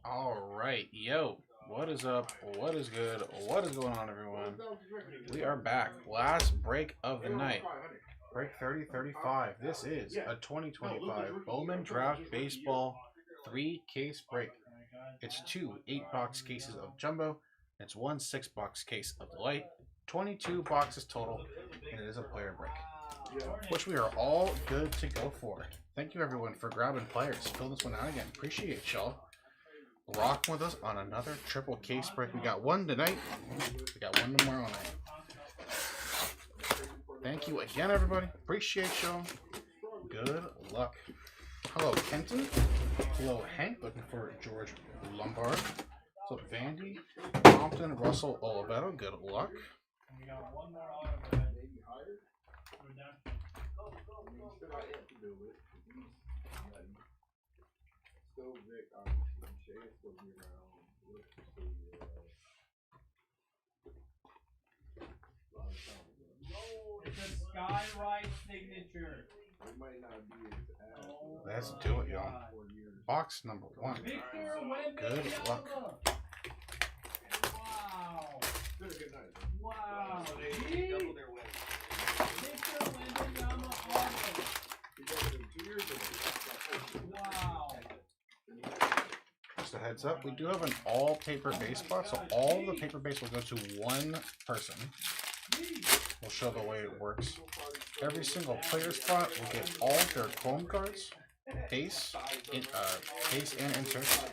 All right, yo, what is up? What is good? What is going on, everyone? We are back. Last break of the night. Break 3035. This is a 2025 Bowman Draft Baseball 3-case break. It's two 8-box cases of Jumbo. It's one 6-box case of Delight. 22 boxes total, and it is a player break, which we are all good to go for. Thank you, everyone, for grabbing players. Fill this one out again. Appreciate y'all rocking with us on another triple case break. We got one tonight. We got one tomorrow night. Thank you again, everybody. Appreciate y'all. Good luck. Hello, Kenton. Hello, Hank. Looking for George Lombard. So, Vandy, Compton, Russell, Oliveto. Good luck. It's a Skywrite signature. Let's do it, y'all. Box number one. Good luck. Wow. Wow. Victor Wembanyama auto. Wow. Just a heads up, we do have an all paper base spot, so all the paper base will go to one person. We'll show the way it works. Every single player spot will get all their chrome cards, base, base and inserts,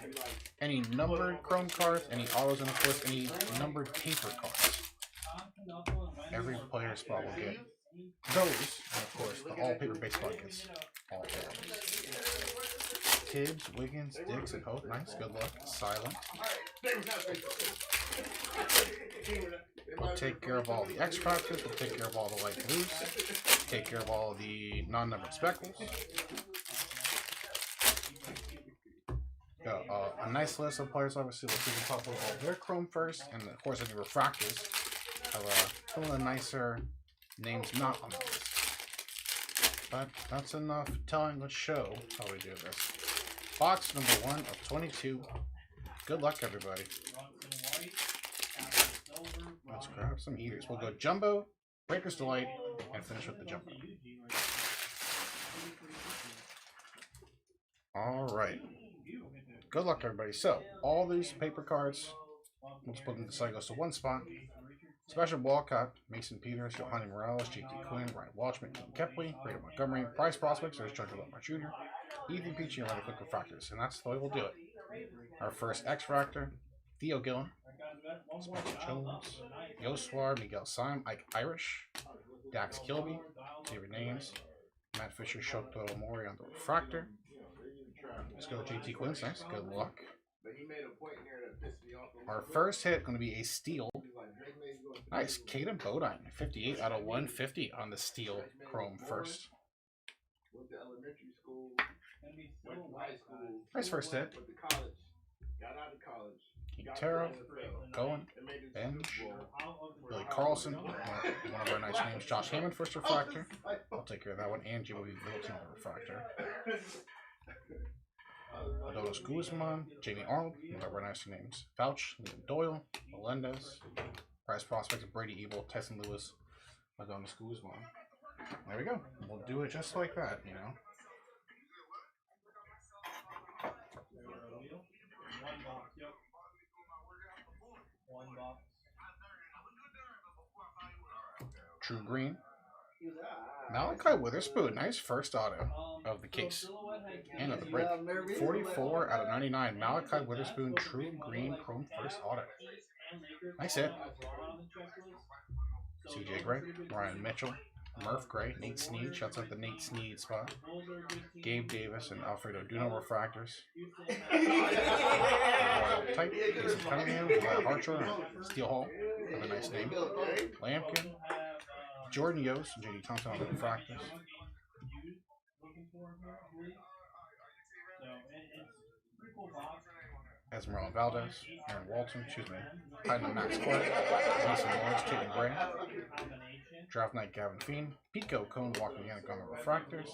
any numbered chrome cards, any autos, and of course any numbered paper cards. Every player spot will get those, and of course the all paper base spot gets all paper. Tibbs, Wiggins, Dix, and Hope. Nice, good luck. Silent. We'll take care of all the X factors. We'll take care of all the light blues. Take care of all the non-numbered speckles. Got a nice list of players. Obviously, we'll talk about all their chrome first, and of course, any refractors. Some of the nicer names not on the list. But that's enough telling. Let's show how we do this. Box number 1 of 22. Good luck, everybody. Let's grab some heaters. We'll go Jumbo, Breaker's Delight, and finish with the Jumbo. Alright. Good luck, everybody. So, all these paper cards, let's put them to side goes to one spot. Special Walcott, Mason Peters, Johanny Morales, JT Quinn, Ryan Walshman, King Kepley, Brady Montgomery, Price Prospects, there's Judge Lamar Jr., Ethan Peachy, and Lenny Quick Refractors. And that's the way we'll do it. Our first X-Fractor, Theo Gillen, Spencer Jones, Yoswar, Miguel Syme, Ike Irish, Dax Kilby, David Names, Matt Fisher, Shoto Mori on the Refractor. Let's go JT Quinn, nice, good luck. Our first hit going to be a steal. Nice, Caden Bodine, 58 out of 150 on the steel chrome first. Nice first hit. King Taro, Cohen, Benj, Billy Carlson, one of our nice names, Josh Hammond, first refractor. I'll take care of that one, and Jimmy Middleton on the refractor. Adonis Guzman, Jamie Arnold, one of our nice names, Fouch, Liam Doyle, Melendez, Prize Prospects, Brady Evil, Tyson Lewis, Adonis Guzman. There we go. We'll do it just like that, you know. True Green. Malachi Witherspoon, nice first auto of the case and of the break. 44 out of 99. Malachi Witherspoon, True Green, Chrome first auto. Nice hit. CJ Gray, Ryan Mitchell, Murph Gray, Nate Snead. Shouts out the Nate Snead spot. Gabe Davis and Alfredo Duno refractors. Royal Type, Jason Cunningham, Vlad Harcher, and Steel Hall. Another nice name. Lampkin, Jordan Yost, and JD Thompson on the refractors. Esmeralda Valdez, Aaron Walton, Hyden Max Clark, Mason Lawrence, Tatum Gray, Draft Night Gavin Fiend, Pico Cone, Walking Yannick on the refractors,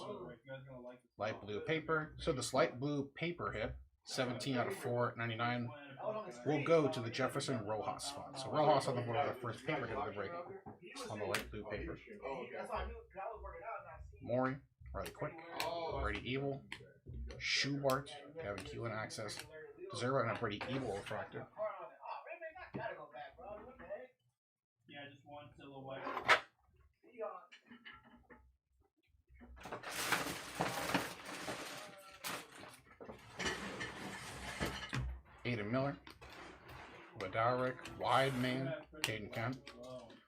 light blue paper. So this light blue paper hit 17 out of 499. We'll go to the Jefferson Rojas spot. So Rojas on the board with the first paper hit of the break on the light blue paper. Maury, Riley Quick, Brady Evil, Schubart, Gavin Keelan access, Zero, and a Brady Evil refractor. Yeah, just one silhouette. Aiden Miller, Wadarick, Wide Man, Caden Kemp.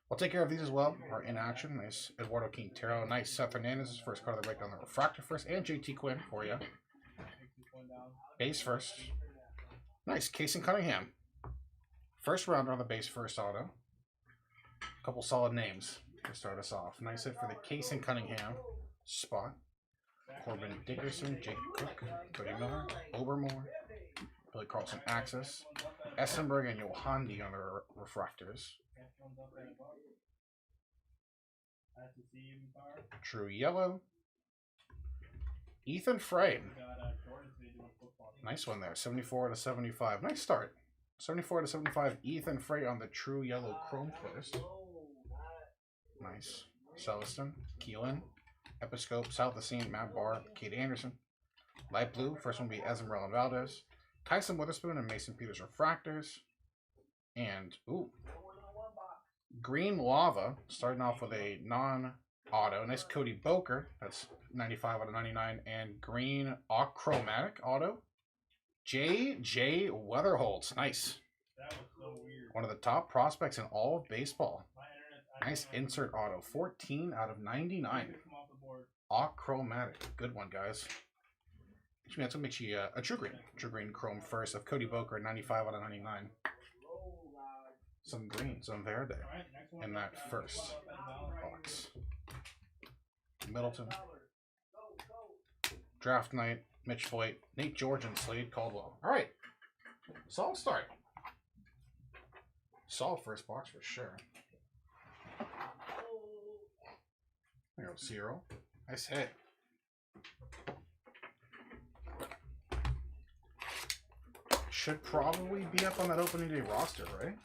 We'll take care of these as well. Are in action. Nice Eduardo Quintero. Nice Seth Hernandez. First card of the break on the refractor first. And JT Quinn for you. Base first. Nice. Casey Cunningham. First rounder on the base first auto. Couple solid names to start us off. Nice hit for the Casey Cunningham spot. Corbin Dickerson, Jake Cook, Cody Miller, Obermore, Billy Carlson access. Essenberg and Yohandi on the refractors. True Yellow. Ethan Frey. Nice one there. 74 to 75. Nice start. 74 to 75. Ethan Frey on the True Yellow Chrome first. Nice. Celestin. Keelan. Episcope. South Scene. Matt Barr. Kate Anderson. Light Blue. First one will be Esmeralda Valdez. Tyson Witherspoon and Mason Peters refractors. And, ooh. Green Lava, starting off with a non-auto. Nice Cody Boker, that's 95 out of 99. And green achromatic auto. J.J. Weatherholtz, nice. That was so weird. One of the top prospects in all of baseball. Nice insert auto, 14 out of 99. Achromatic, good one, guys. That's going to make you a True Green Chrome first of Cody Boker, 95 out of 99. Some green, some verde in that first box. Middleton. Draft Night, Mitch Voigt, Nate George, and Slade Caldwell. All right. Solid start. Solid first box for sure. There goes Zero. Nice hit. Should probably be up on that opening day roster, right?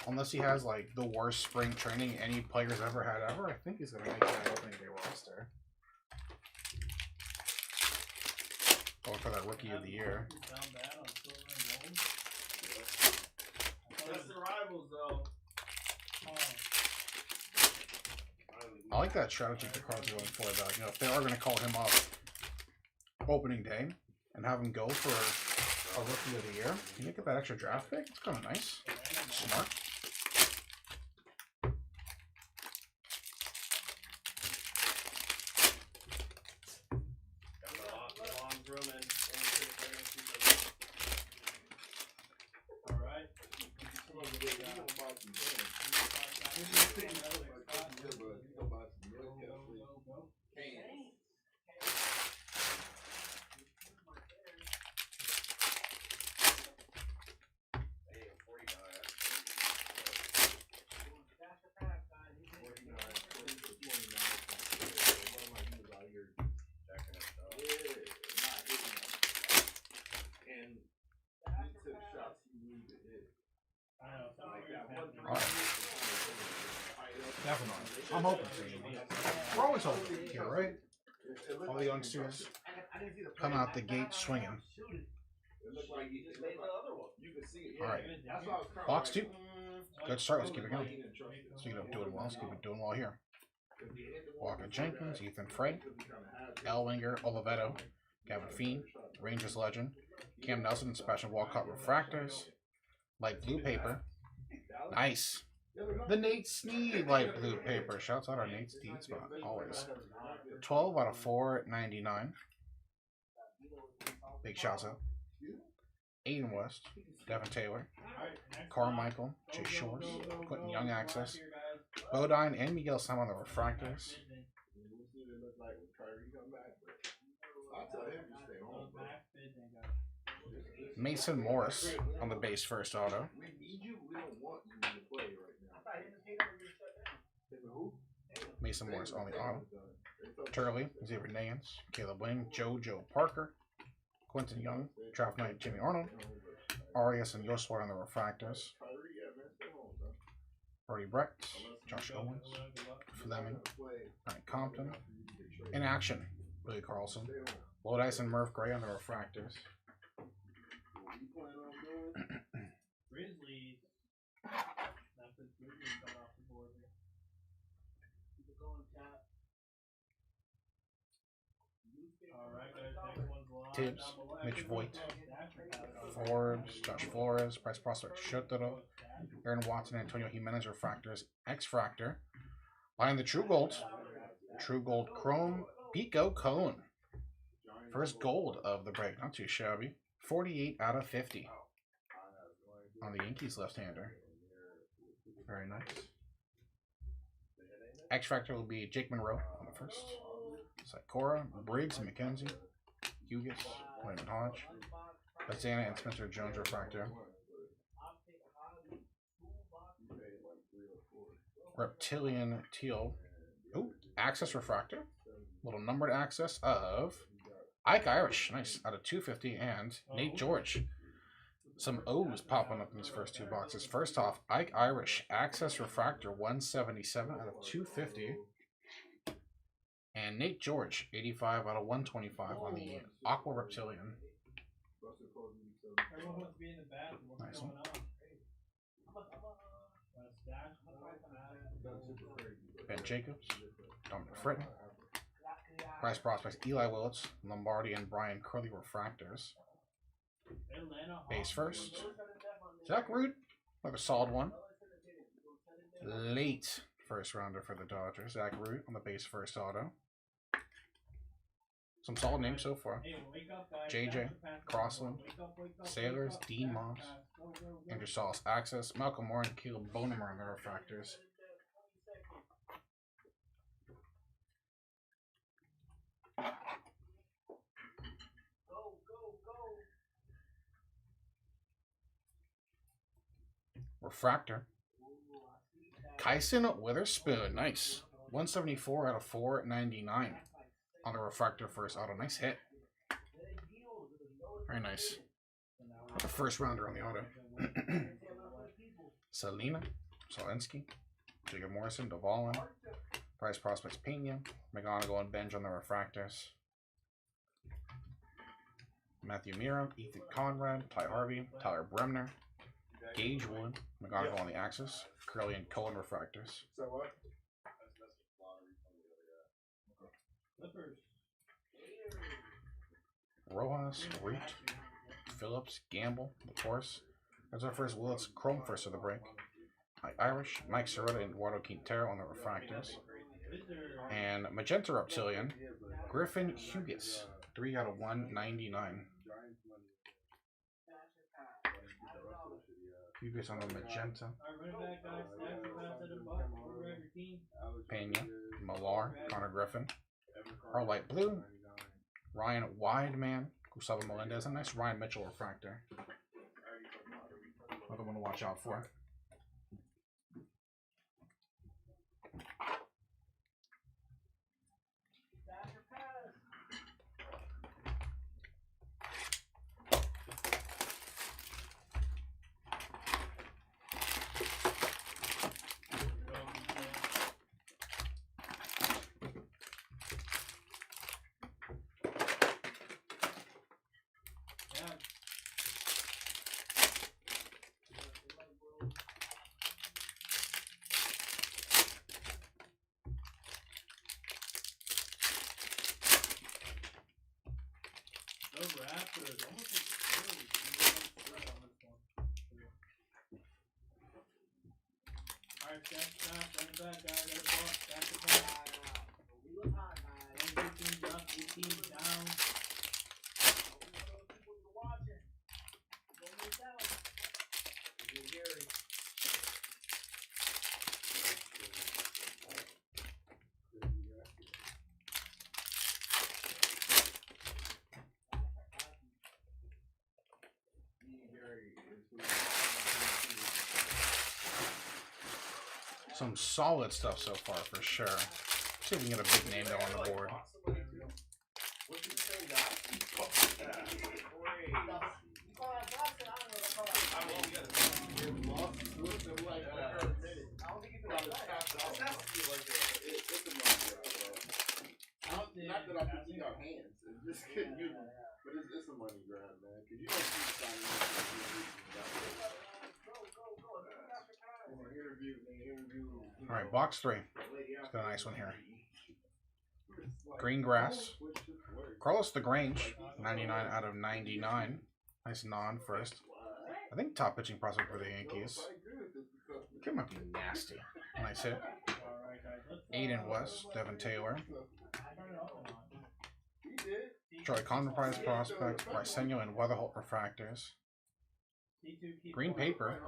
Unless he has like the worst spring training any player's ever had ever, I think he's gonna make that opening day roster. Going for that rookie of the year. That's the rivals, though. I like that strategy the Cards are going for. That you know, if they are going to call him up opening day and have him go for a rookie of the year, can you get that extra draft pick? It's kind of nice, smart. Definitely. I'm hoping for you. We're always hoping here, right? All the youngsters come out the gate swinging. Alright. Box 2. Good start. Let's keep it going. Speaking of doing well, let's keep it doing well here. Walker Jenkins, Ethan Frey, Elwinger, Oliveto, Gavin Fiend, Rangers legend, Cam Nelson, and Sebastian Walcott refractors. Light blue paper. Nice. The Nate Snead light blue paper. Shouts out our Nate Snead spot. Always. 12 out of 499. Big shouts out. Aiden West, Devin Taylor, Carmichael, Chase Shores, Quentin Young access, Bodine, and Miguel Sam on the refractors. Mason Morris on the base first auto. Mason Morris on the auto. Turley, Xavier Nance, Caleb Lang, JoJo Parker, Quentin Young, Draft Knight, Jimmy Arnold, Arias and Yoswar on the refractors. Brody Brett, Josh Owens, Fleming, Ryan Compton. In action, Billy Carlson, Lodice and Murph Gray on the refractors. Grizzlies. That's the Grizzlies got off the board here. Keep it going, chat. Alright, guys, next one's live. Tibbs, Mitch Voigt, Forbes, Josh Flores, Price Prospect Shotaro, Aaron Watson, Antonio Jimenez refractors, X-Fractor. Behind the True Gold Chrome, Pico Cone. First gold of the break, not too shabby. 48 out of 50 on the Yankees left-hander. Very nice. X-Factor will be Jake Monroe on the first. Sikora, Briggs, McKenzie, Hughes, Raymond Hodge, Bazana, and Spencer Jones refractor. Reptilian Teal. Ooh, Access refractor. Little numbered access of Ike Irish. Nice. Out of 250. And Nate George. Some O's popping up in these first two boxes. First off, Ike Irish. Access refractor 177 out of 250. And Nate George, 85 out of 125 on the Aqua Reptilian. Everyone wants to be in the bathroom. What's Nice going one. on? Ben Jacobs, Dominic Fritton, Price Prospects, Eli Willits, Lombardi, and Brian Curley refractors. Base first. Zach Root, another solid one. Late first rounder for the Dodgers. Zach Root on the base first auto. Some solid names so far. JJ, Crossland, Sailors, Dean Moss, Andrew Sauce, Access, Malcolm Moore, and Caleb Bowman on the refractors. Refractor. Kyson Witherspoon, nice. 174 out of 499 on the refractor first auto. Nice hit. Very nice. The first rounder on the auto. Selena, Solinsky, Jacob Morrison, Duvall, Price Prospects, Pena, McGonigal, and Benj on the refractors. Matthew Mira, Ethan Conrad, Ty Harvey, Tyler Bremner, Gage Wood, McGonigal on the axis, Curley and Cohen refractors. Rojas, Reed, Phillips, Gamble, of course. That's our first Willits Chrome first of the break. Irish, Mike Sirota, and Eduardo Quintero on the refractors. And Magenta Reptilian, Griffin Hughes, 3 out of 199. Hughes on the magenta. Pena, Millar, Connor Griffin. Our light blue, Ryan Wideman, Gustavo Melendez, a nice Ryan Mitchell refractor. Another one to watch out for. Raptors almost like alright, snap, running back, guys, got a block, back to back. We look hot, guys. 18 up, 18 down. People you're watching. Don't miss out. You're Gary. Some solid stuff so far for sure. see if we can get a big name though on the board. Not that I think he got hands. It's just couldn't use them. But it's a money grab, man. Because you don't see signing All right, box 3. Let's get a nice one here. Green grass. Carlos DeGrange, 99 out of 99. Nice non-first. I think top pitching prospect for the Yankees. Kid might be nasty. Nice hit. Aiden West, Devin Taylor. Charlie Condon Prize prospect, Brysenio and Weatherholt refractors. Green paper.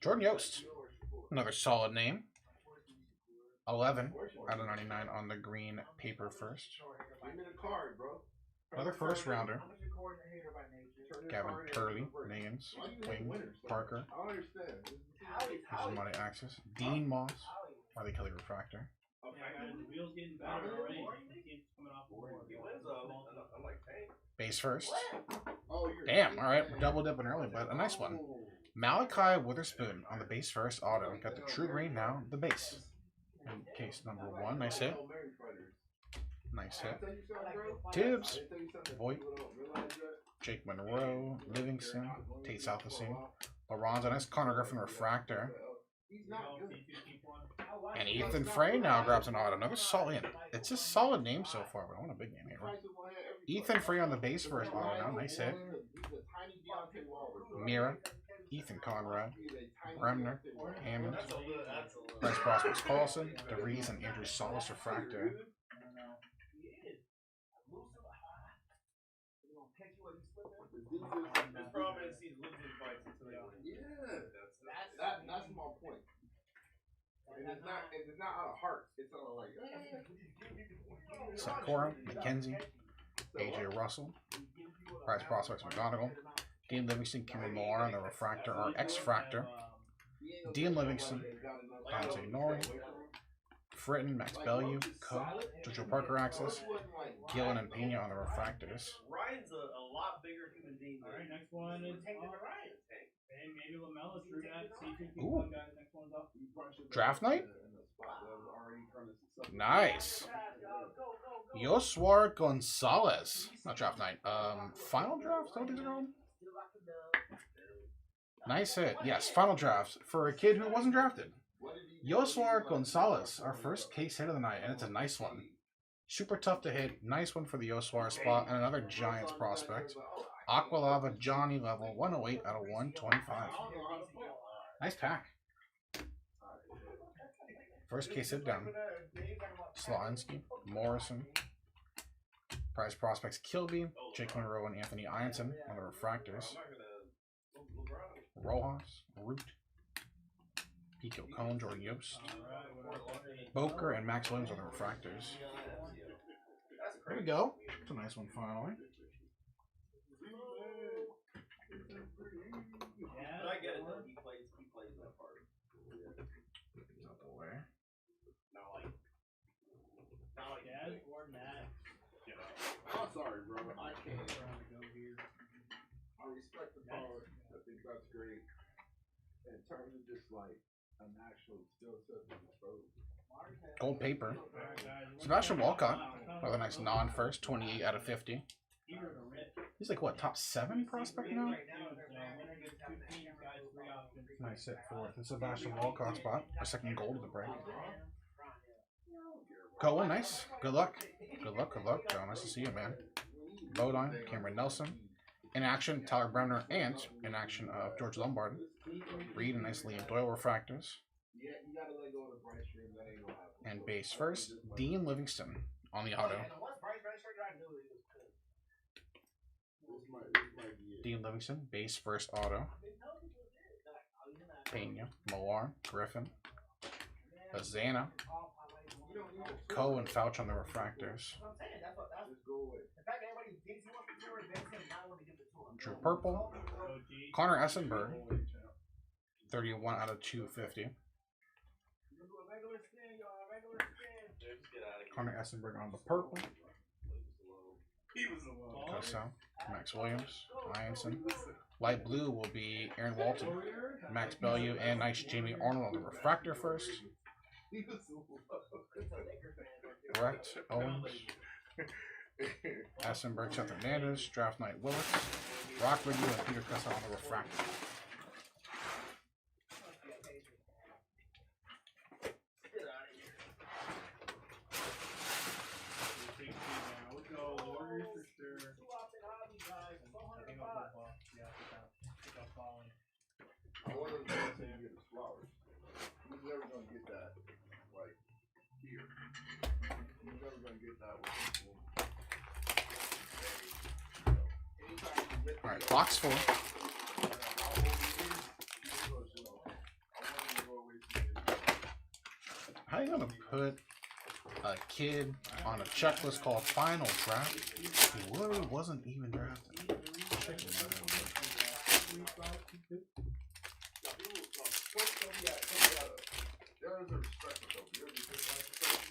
Jordan Yost. Another solid name. 11 out of 99 on the green paper first. Another first rounder. Gavin Turley, names, Wing, Parker. Here's money access. Dean Moss, Riley Kelly refractor. Base first. Damn, alright, we're double dipping early, but a nice one. Malachi Witherspoon on the base first auto. Got the true green now, the base. In case number 1, nice hit. Nice hit. Tibbs, Voigt, Jake Monroe, Livingston, Tate Southasine, Lorenzo, nice Connor Griffin refractor. And Ethan Frey now grabs an auto. Another solid. It's a solid name so far, but I want a big name here. Ethan Frey on the base first auto now. Nice hit. Mira, Ethan Conrad, Bremner, Hammond, Bryce Prospects Paulson, DeVries, and Andrew Solis refractor. That's my point. And it's not out of heart. It's out of like. Sakura, McKenzie, AJ Russell, Bryce Prospects McGonigal, Dean Livingston, Cameron Millar on the refractor or X-Fractor, Dean Livingston, Dante Nori, Fritton, Max Bellew, Co, Jojo Parker access, Gillen and Pena on the refractors. Ryan's a lot bigger human being. All right, next one is Ryan. And maybe Lamella through that. Ooh. Guys, next one's up. Draft night? Nice. Yoswar Gonzalez. Not draft night. Final draft? Is that what these are called? Nice hit. Yes, final draft for a kid who wasn't drafted. Yoswar Gonzalez, our first case hit of the night, and it's a nice one. Super tough to hit. Nice one for the Yoswar spot, and another Giants prospect. Aqualava Johnny level, 108 out of 125. Nice pack. First case hit down. Slawinsky, Morrison, Prize prospects Kilby, Jake Monroe, and Anthony Ianson on the refractors. Rojas, Root, Pico Cone, Jordan Yost, Boker, and Max Williams on the refractors. There we go. It's a nice one finally. But I get it though. He plays that part. Out the way. Not like Dad or Matt. I'm sorry, bro. I can't. I respect the power. I think that's great. In terms of just like an actual skill set to dispose. Gold paper. Sebastian Walcott. Another nice non-first, 28 out of 50. He's like, what, top 7 prospect now? Nice hit for the Sebastian Walcott spot. Our second gold of the break. Cohen, nice. Good luck. Good luck, good luck, Joe. Nice to see you, man. Bodine, Cameron Nelson. In action, Tyler Bremner, and in action of George Lombard. Reed, and nice Liam Doyle refractors. And base first, Dean Livingston on the auto. Dean Livingston, base first auto. Pena, Millar, Griffin, Azana, Coe, and Fouch on the refractors. Drew Purple, Connor Essenberg, 31 out of 250. Connor Essenberg on the purple. He was alone. Coso, Max Williams, Lionson. Light blue will be Aaron Walton, Max Bellew, and nice Jamie Arnold on the refractor first. He was alone. Brett Owens, Essenberg, Seth Hernandez, Draft Knight Willis, Rock Ridley, and Peter Cussa on the refractor. I wanted to say you get his flowers. He's never gonna get that, like, here. He's never gonna get that with people. Alright, box 4. How you gonna put a kid on a checklist called Final Draft? He literally wasn't even drafted. There is a respect for Kobe. There's a respect for Kobe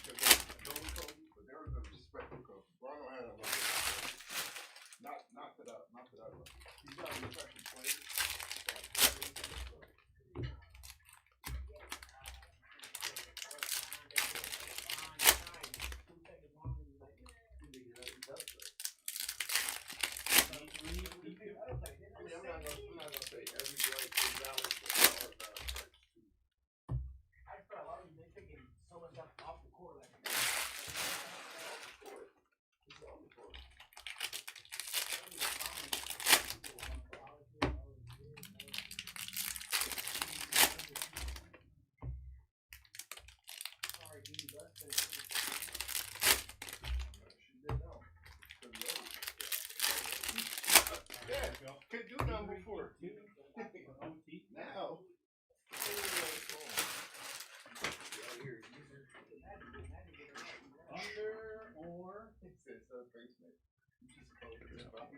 because they know Kobe, but there is a respect for Kobe. Brono had a level. Not to that level. He's got a respect for players. I'm not gonna say every break is valid, but there are valid breaks too. I felt a lot of them, they're taking so much off the court. Like, Yeah, could do number 4. Now. under or He said third baseman. You just called it Bob.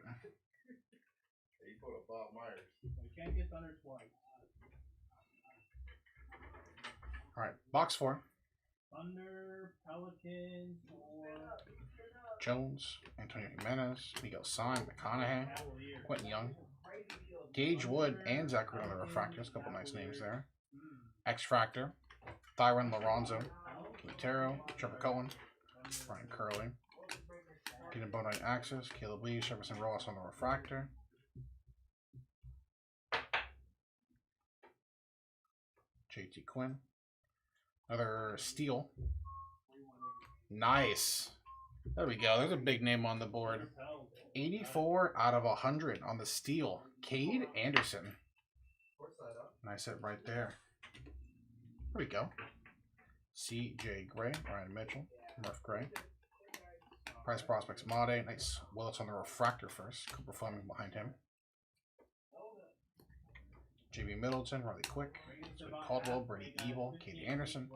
He put a Bob Myers. we can't get under twice. Alright, box 4. Under Pelicans or Jones, Antonio Jimenez, Miguel Stein, McConaughey, Cavaliers. Quentin Young, Gage Wood, and Zach Green on the refractors. A couple nice names there. X Fractor, Thyron Lorenzo, Quintero, Trevor Cohen, Brian Curley, Peter Bonite Axis, Caleb Lee, Jefferson Ross on the refractor. JT Quinn. Another steal. Nice. There we go. There's a big name on the board. 84 out of 100 on the steal. Cade Anderson. Nice hit right there. There we go. C.J. Gray, Ryan Mitchell, Murph Gray. Price Prospects Made. Nice. Willis on the refractor first. Cooper Fleming behind him. J.B. Middleton, Riley Quick, Zoe Caldwell, Brady Evil, Katie Anderson,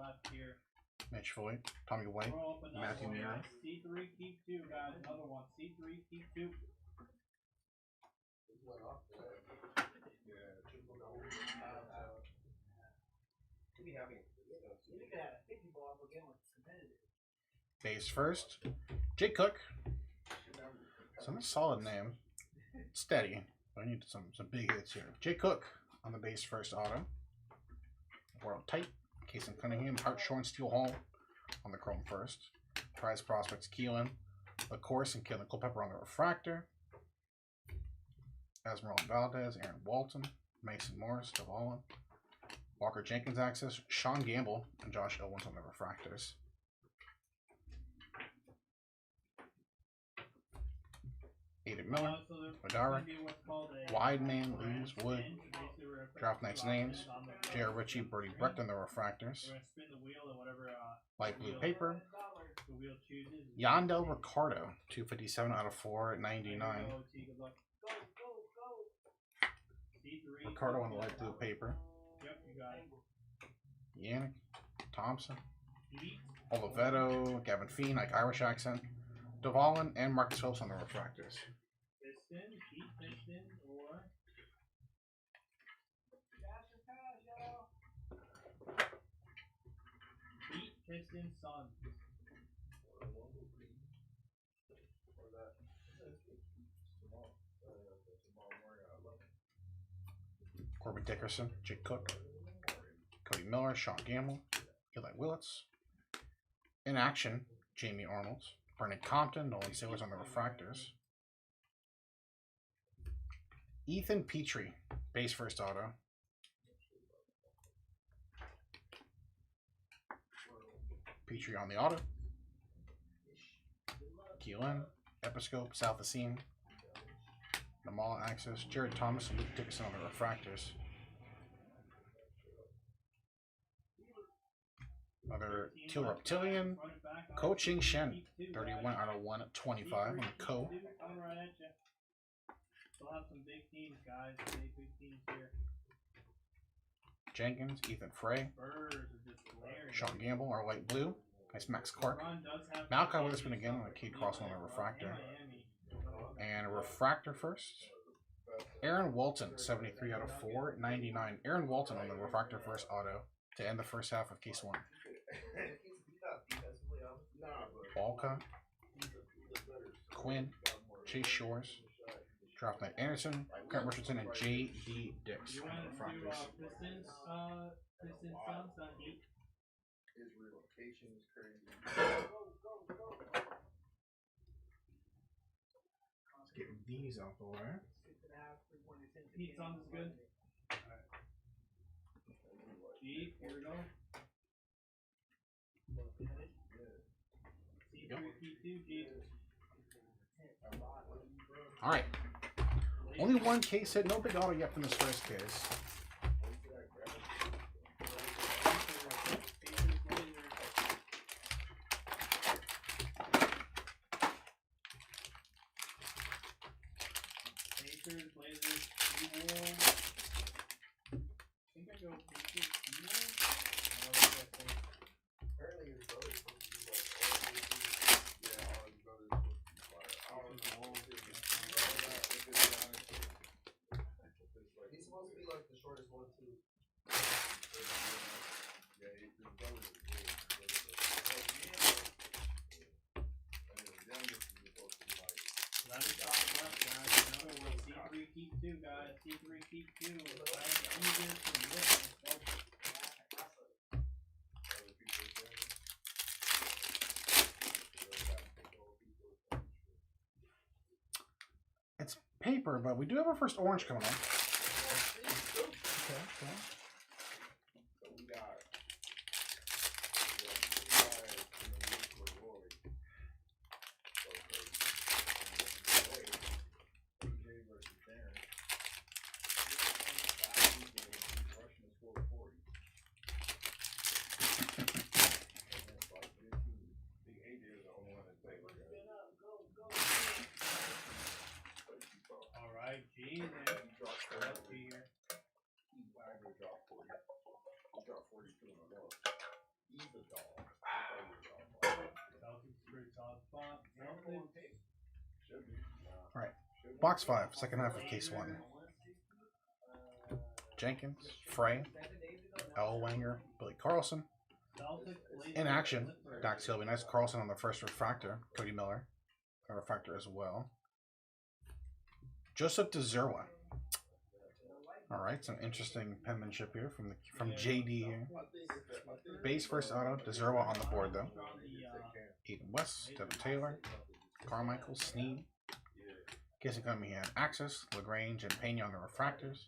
Mitch Voigt, Tommy White, Matthew Muir. C3, keep 2, guys. Another one. C3, keep 2. Base first. Jake Cook. Some solid name. Steady. I need some big hits here. Jake Cook on the base first auto. World Tight. Casey Cunningham. Hart Shorn Steel Hall on the chrome first. Prize Prospects Keelan. LaCourse and Keelan Culpepper on the refractor. Esmeralda Valdez, Aaron Walton, Mason Morris, Devalin, Walker Jenkins Access, Sean Gamble, and Josh Owens on the refractors. Aiden Miller, Madara, Wideman, Lees, Wood, Draft Night's names, J.R. Ritchie, Birdie Brecht on the refractors. Light blue paper. Yandel Ricardo, 257 out of 499. Ricardo on the light blue paper. Yep, you got it. Yannick, Thompson, Oliveto, Gavin Feen, like Irish accent, Devalin, and Marcus Phillips on the refractors. Piston, Pete Piston, or Pete Piston Suns. Corbin Dickerson, Jake Cook, Cody Miller, Sean Gamble, Eli Willits. In action, Jamie Arnold, Brendan Compton, Nolan Sailors on the refractors. Ethan Petrie, base first auto. Petrie on the auto. Keelan, Episcope, South Assine, Namal Access, Jared Thomas, and Luke Dickinson on the refractors. Another Teal Reptilian, Ko Ching Shen, 31 out of 125 on the Ko. We'll have some big teams, guys. Big teams here. Jenkins, Ethan Frey, Birds are just glaring. Sean Gamble, our light blue. Nice Max Clark. Malachi Witherspoon again on the Key Cross on the refractor. And a refractor first. Aaron Walton, 73 out of 499. Aaron Walton on the refractor first auto to end the first half of case 1. Walcott, Quinn, Chase Shores, Draft Night Anderson, Kurt Richardson, and J.D. Dix on the refractors. Pistons Suns on Heat. His relocation is crazy. Let's get these out the way. Heat Suns is good. G, here we go. C3, P2, G. Alright. Only one case hit, no big auto yet from this first case. Pacers, Blazers, T-Wolves. I think I go Pacers, T-Wolves. Apparently his brother's supposed to be like all his yeah, all his brother's supposed to be fire. I don't know if it's he's supposed to be like the shortest one too. Yeah, his brother is big. And his youngest is supposed to be like 11 shots left, guys. Another one. C3, keep 2, guys. C3, keep 2. Let me get it from this. other people's family. It's paper, but we do have our first orange coming up. Okay. So we got guys in the week with Roy. So crazy. AJ versus Darren. Last weekend, Russian scored 40. And that's like 15. I think AJ is the only one that played like that. Alright, G. He Then dropped let's 40. see here. He's liable to drop 40. He dropped 42 in a row. He's a dog. Celtics, pretty solid spot. Celtics. Should be. Nah. Alright. Should be. Box 5, second half of case 1. Jenkins, Frey, Elwanger, Billy Carlson. Celtics, Blazers, In action, Clippers. Dax Hilby, nice Carlson on the first refractor. Cody Miller, a refractor as well. Joseph DeZerwa. Alright, some interesting penmanship here from JD here. Base first auto, DeZerwa on the board though. Aiden West, Devin Taylor, Carmichael, Sneed. Guessing coming in Axis, LaGrange, and Pena on the refractors.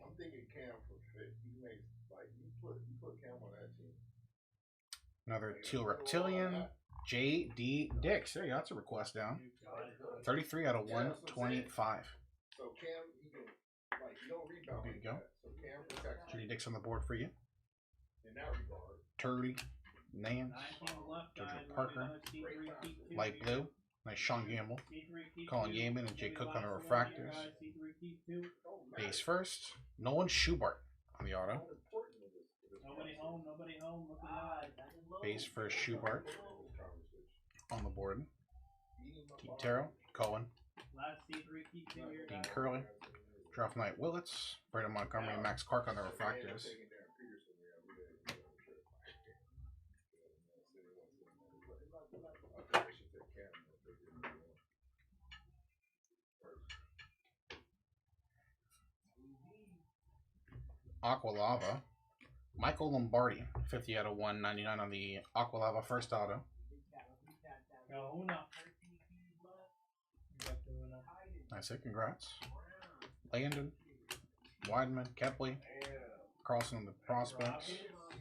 I'm thinking Cam for fit. He makes like you put Cam on that team. Another Teal Reptilian, J.D. Dix. There you go, that's a request down. 33 out of 125. So Cam, he can like you don't rebound. There you like go. that. So Cam protects J.D. Dix on the board for you. in that regard. Turley, Nance, 19 left, guys. Jojo Parker, C3, keep 2. Light Blue, nice Sean Gamble, C3, keep Colin 2. Yeaman, and Jay Cook on the Last one refractors. here, guys. C3, keep 2. Base first, Nolan Schubart on the auto. How important is this Nobody home, looking live. Base first, Schubart conversation? on the board. Beating my Keith boss. Terrell, Cohen, Last C3, keep 2 here, Dean guys. Curley, Draft Night Willits, Brandon Montgomery, and Max Clark on the refractors. Aqua Lava. Michael Lombardi, 50 out of 199 on the Aqua Lava first auto. That's it, congrats. Landon, Weidman, Kepley, Carlson on the prospects,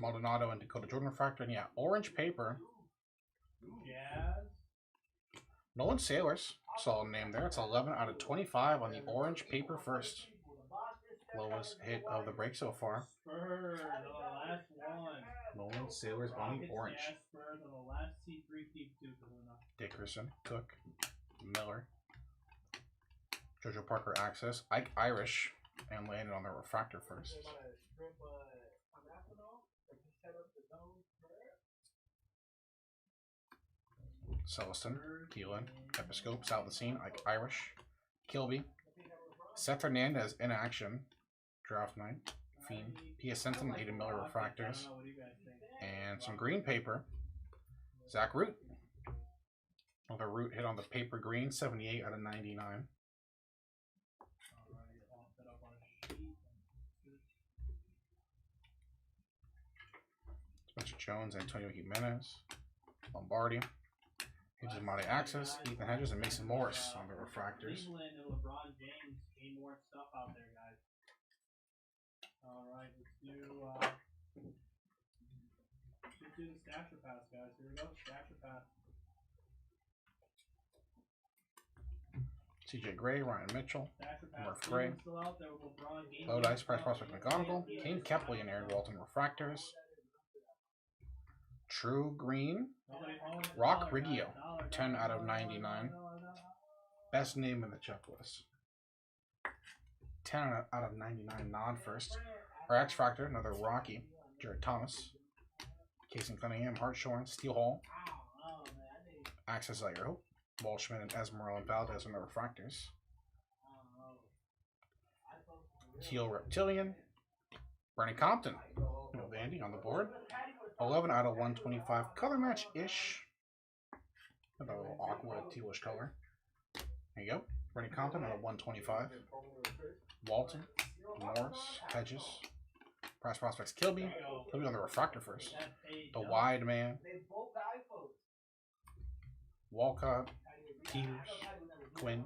Maldonado and Dakota Jordan refractor, and yeah, orange paper. Nolan Sailors, solid name there. It's 11 out of 25 on the orange paper first. Lowest hit of the break so far. Spurs on the last one. Nolan Sailors on the orange. Spurs on the last C3 keep 2 Kahuna. Dickerson, Cook, Miller, Jojo Parker access, Ike Irish, and landed on the refractor first. Celestin, Keelan, Episcope, South of the Scene, Ike Irish, Kilby, Seth Hernandez in action, Draft Night, Fiend, Pia Senton, Aiden Miller refractors, and some green paper, Zach Root. Another Root hit on the paper green, 78 out of 99. Spencer Jones, Antonio Jimenez, Lombardi, Hedges Monte Access, Ethan Hedges, and Mason Morris on the refractors. Cleveland and LeBron James gain more stuff out there, guys. Alright, let's do the Stasher Pass, guys. Here we go, Stasher Pass. CJ Gray, Ryan Mitchell, Murph Gray, Low Low Dice, Price Prospect McGonigal, Kane Kepley, and Aaron Walton refractors. True Green, Rock Riggio, 10 out of 99. Best name in the checklist. 10 out of 99 non-first. Our X Factor, another Rocky, Jared Thomas, Casey Cunningham, Hartshorn, Steel Hall, Access Zaire Hope, Walshman and Esmeralda and Valdez on the refractors. Teal Reptilian, Bernie Compton, no Vandy on the board. 11 out of 125, color match-ish. A little aqua tealish color. There you go. Bernie Compton out of 125. Walton, Morris, Hedges, Price Prospects Kilby. Kilby on the refractor first. The Wide Man, Walcott, Peters, Quinn,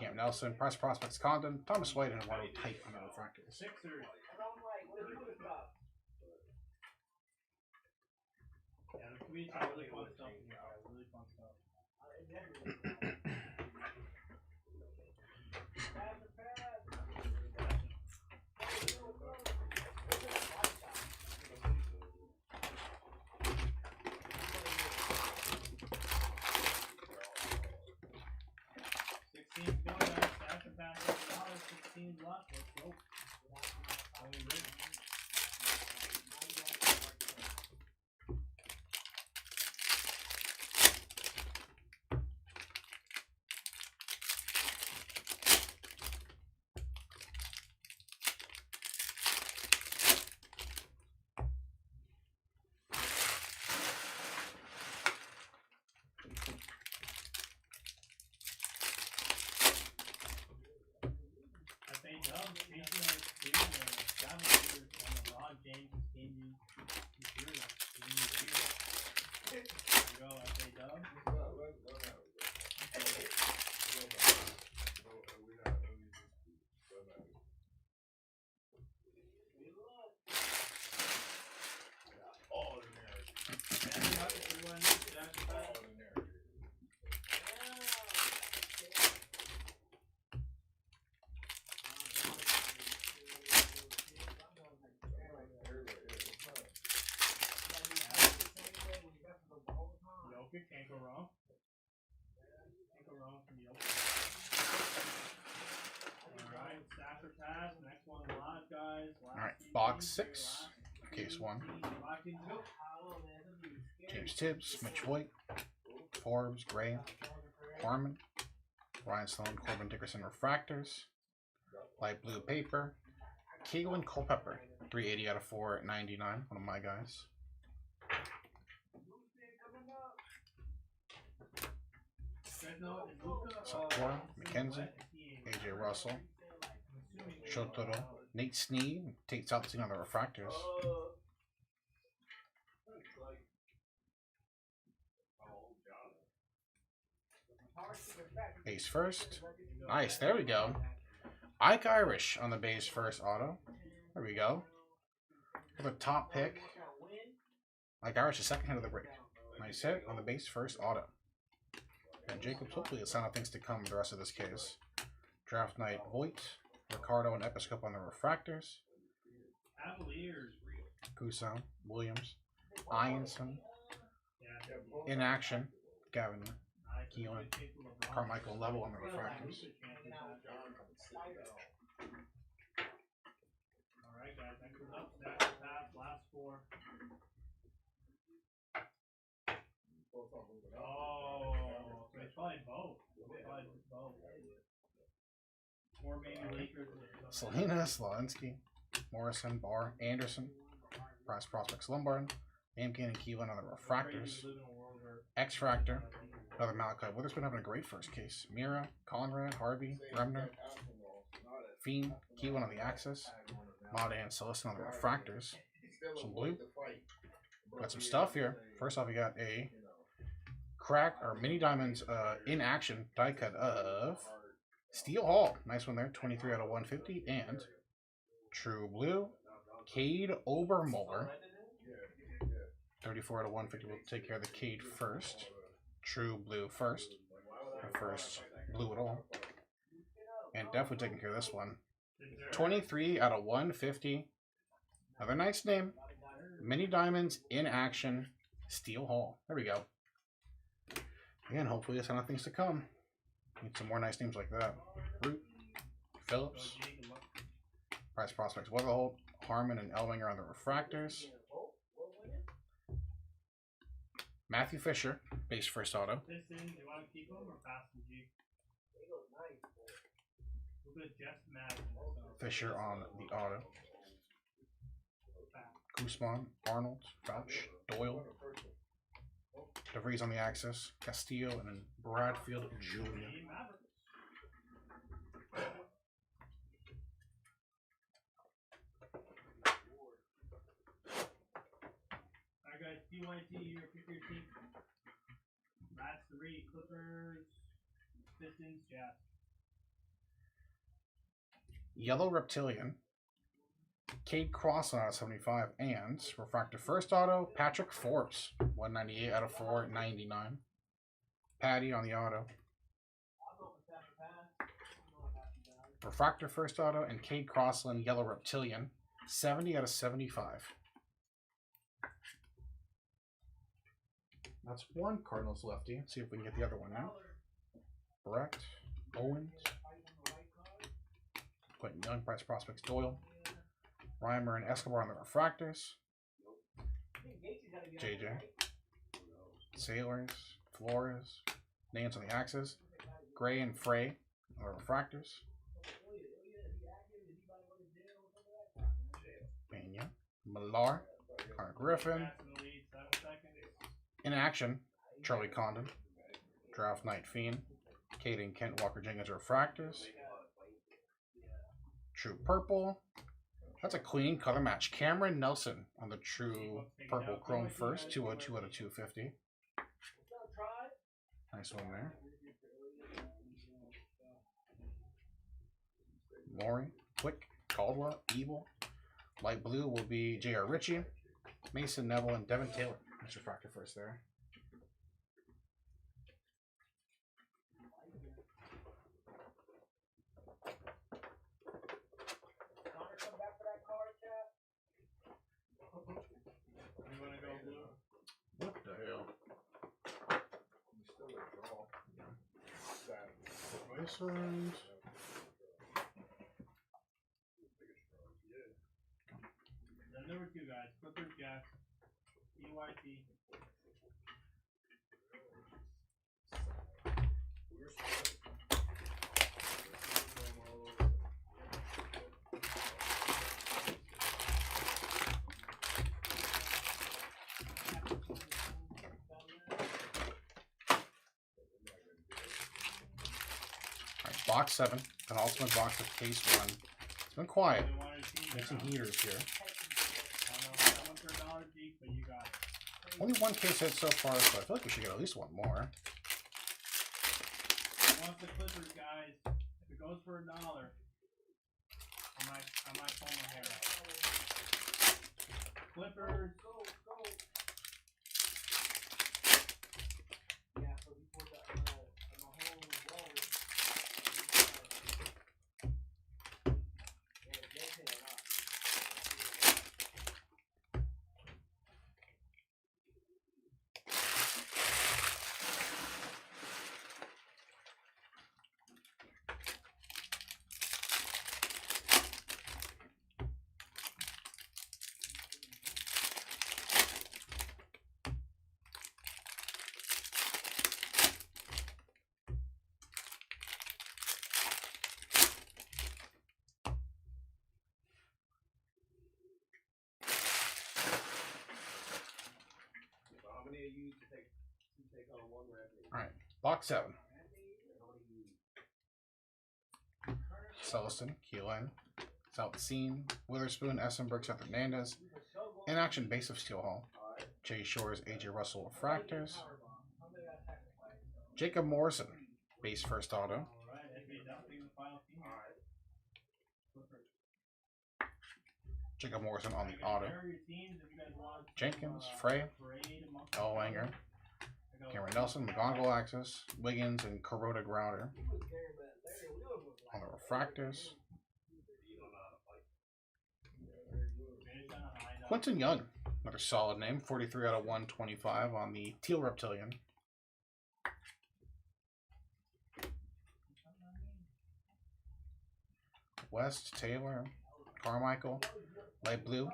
Camp Nelson, Price Prospects Condon, Thomas White, and Eduardo Tight on the refractors. Sixers. Yeah, there could be some really fun stuff in here, guys. Really fun stuff. 16's going, guys. Stasher Pass $1, 16 left. Let's go. Only good. Can't go wrong. Can't go wrong from Yoke. Alright, Stasher Pass. Next one live, guys. Alright, box 6, case 1. James Tibbs, Mitch White, Forbes, Gray, Harmon, Ryan Sloan, Corbin Dickerson refractors, light blue paper, Keelan Culpepper, 380 out of 499, one of my guys. Sakura, McKenzie, AJ Russell, Shotaro, Nate Snead takes out the on the refractors. Base first. Nice, there we go. Ike Irish on the base first auto. There we go. For the top pick. Ike Irish, the second hit of the break. Nice hit on the base first auto. And Jacobs, hopefully a sign of things to come in the rest of this case. Draft Night Voigt, Ricardo, and Episcope on the refractors. Kuso, Williams, Ianson, in action, Gavin, Keelan, Carmichael, Level on the refractors. Alright guys, next one's up, stack the pass, last four. Oh, so it's probably both. Or maybe Lakers. Salinas, Slavinsky, Morrison, Barr, Anderson, Price Prospects, Lombard, Amkin and Keelan on the refractors. X-Fractor, another Malachi Witherspoon having a great first case. Mira, Conrad, Harvey, Remner, Fiend, Keelan on the Axis, Mada and Celestin on the refractors. Some blue. Got some stuff here. First off, we got a crack or mini diamonds in action die cut of Steel Hall. Nice one there. 23 out of 150. And True Blue, Cade Obermuller. 34 out of 150. We'll take care of the Cade first. True Blue first. Our first blue at all. And definitely taking care of this one. 23 out of 150. Another nice name. Mini diamonds in action. Steel Hall. There we go. And hopefully there's enough things to come. Need some more nice names like that. Root, Phillips, Price Prospects, Weatherholt, Harmon, and Elwinger on the refractors. Matthew Fisher, base first auto. Fisher on the auto. Guzman, Arnold, Fouch, Doyle, DeVries on the Axis, Castillo, and then Bradfield Jr. Alright guys, PYT, pick your team. Last three, Clippers, Pistons, Jazz. Yellow Reptilian, Cade Cross out of 75, and refractor first auto, Patrick Forbes, 198 out of 499. Patty on the auto. Refractor first auto, and Cade Crossland, Yellow Reptilian, 70 out of 75. That's one Cardinals lefty. Let's see if we can get the other one now. Brett, Owens, Quentin Young, Price Prospects, Doyle, Reimer and Escobar on the refractors. JJ, Sailors, Flores, Nance on the Axis, Gray and Frey on the refractors. Pena, Millar, Connor Griffin. In action, Charlie Condon, Draft Night Fiend, Caden Kent, Walker Jenkins refractors. True Purple. That's a clean color match. Cameron Nelson on the True Purple Chrome first. 202 out of 250. Nice one there. Maury, Quick, Caldwell, Evil. Light blue will be J.R. Ritchie, Mason Neville, and Devin Taylor. Nice refractor first there. What the hell? This one's... Number two, guys. Clippers, Jazz. PYT. Alright, box 7. An ultimate box of case 1. It's been quiet. Mixing heaters here. I don't know if that one's for $1 deep, but you got it. Only one case hit so far, so I feel like we should get at least one more. Once the Clippers, guys, if it goes for $1, I might pull my hair out. Clippers. How many of you to take on one revenue? Alright, box 7. Celestin, Keelan, Saltzine, Witherspoon, Essenberg, Seth Hernandez. In action, base of Steel Hall. Jay Shores, AJ Russell, Refractors. Jacob Morrison, base first auto. Jacob Morrison on the auto. Jenkins, Frey, Elwanger, Cameron Nelson, McGonagall Axis, Wiggins, and Corrodic Router. On the Refractors. Quentin Young, another solid name, 43 out of 125 on the Teal Reptilian. West, Taylor, Carmichael, Light Blue,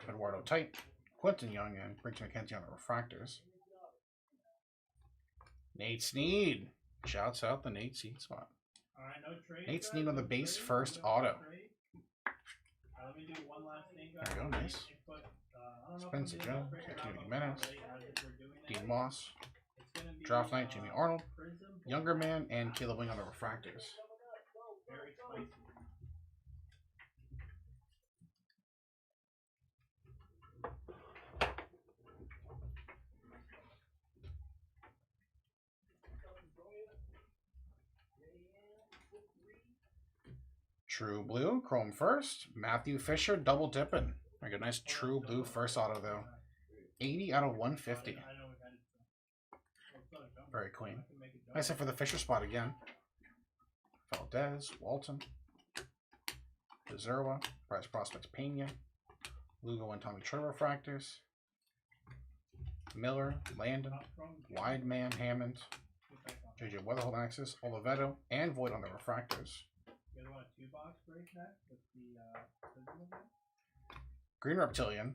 Eduardo Tite, Quentin Young, and Brinton McKenzie on the Refractors. Nate Snead. Shouts out the Nate Snead spot. Nate Snead on the base first auto. Let me do one last thing, There we go, nice. Spencer Jones, Antonio Jimenez, Dean Moss, Draft Night, Jimmy Arnold, Younger Man, and Caleb Wing on the Refractors. Very spicy. True Blue, Chrome first. Matthew Fisher, double dipping. Like a nice True Blue first auto, though. 80 out of 150. Very clean. Nice hit for the Fisher spot again. Valdez, Walton, Zerwa, Prize Prospects Pena, Lugo and Tommy Troy Refractors, Miller, Landon, Wideman, Hammond, JJ Weatherhold Axis, Oliveto, and Void on the Refractors. You guys want a 2-box break next with the Green Reptilian,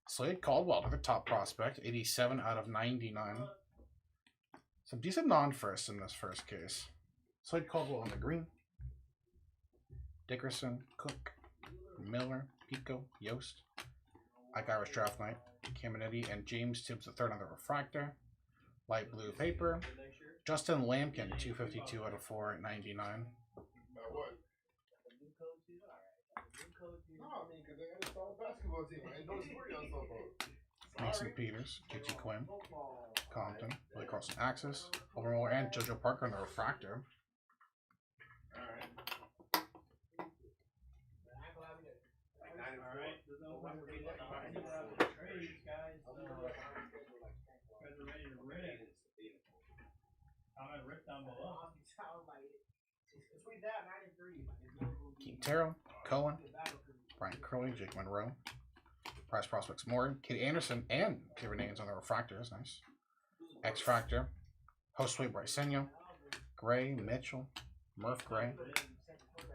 Slade Caldwell, another top prospect, 87 out of 99. Some decent non-firsts in this first case. Slade Caldwell on the green. Dickerson, Cook, Miller, Pico, Yost, Ike Irish Draft Night, Caminetti, and James Tibbs III on the Refractor. Light blue paper. Justin Lampkin, 252 out of 499. What? No, I mean, because they had a solid basketball team. I ain't no sport on softball. Mason Peters, JT Quinn, Compton, Billy Carlson Axis, Overmore, and JoJo Parker on the Refractor. Alright, so then we're getting the trades, guys. You guys are ready to rip. I'm gonna rip down below. Quintero, Cohen, Brian Curley, Jake Monroe, Prize Prospects Morgan, Kid Anderson, and Kevin Names on the Refractors. Nice. X Factor, Josue Brycenio, Gray, Mitchell, Murph Gray,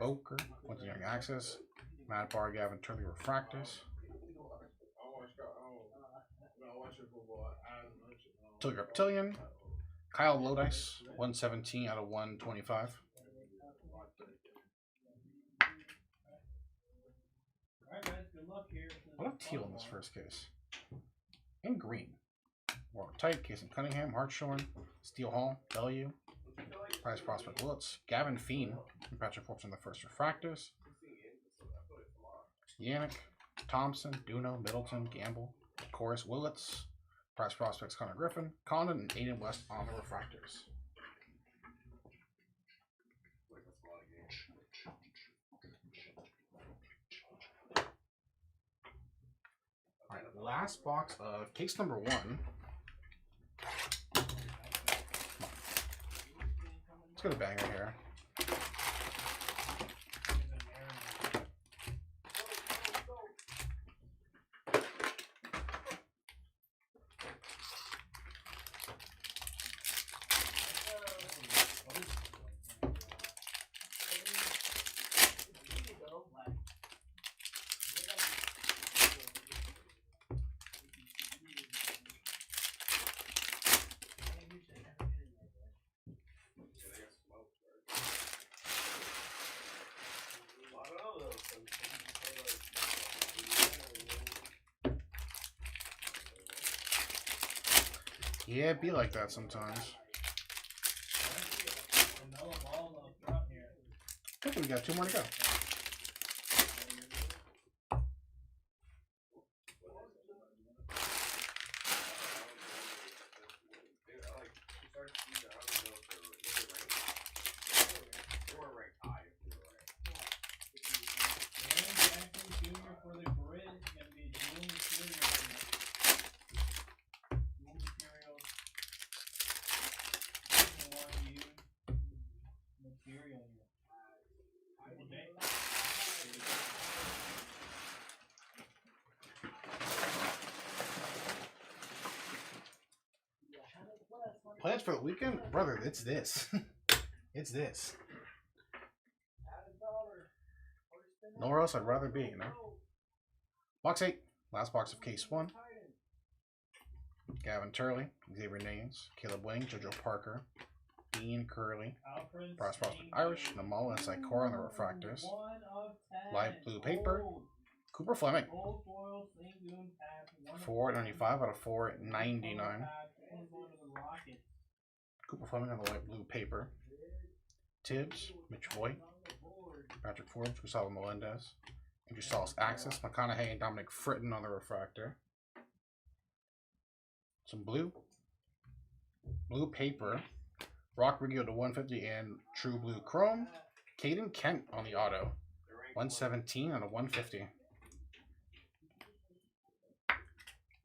Oker, Quentin Young Access, Matt Bar, Gavin Turley Refractors, Tilly Reptilian, Kyle Lodice, 117 out of 125. Alright, guys, good luck here. What a teal in this first case. And green. Warwick Tight, Casey Cunningham, Hartshorn, Steel Hall, Bellew, Prize Prospect Willits, Gavin Fiend, and Patrick Forbes on the first Refractors. Yannick, Thompson, Duno, Middleton, Gamble, Corus, Willits, Prize Prospects, Connor Griffin, Condon, and Aiden West on the refractors. Alright, last box of case number 1. Let's go to banger here. Yeah, it be like that sometimes. I think we got 2 more to go. Plans for the weekend? Brother, it's this. It's this. Nowhere else I'd rather be, you know? Box 8. Last box of case 1. Gavin Turley, Xavier Naines, Caleb Wing, JoJo Parker, Dean Curley, Prize Prospect Irish, Namal and Sikora on the refractors. Live blue paper. Cooper Fleming. 495 out of 499. Cooper Fleming on the light blue paper. Tibbs, Mitch Voigt, Patrick Forbes, Gustavo Melendez, Andrew Salas Axis, McConaughey and Dominic Fritton on the refractor. Some blue paper, Rock Rigio to 150 and True Blue Chrome. Caden Kent on the auto, 117 out of 150.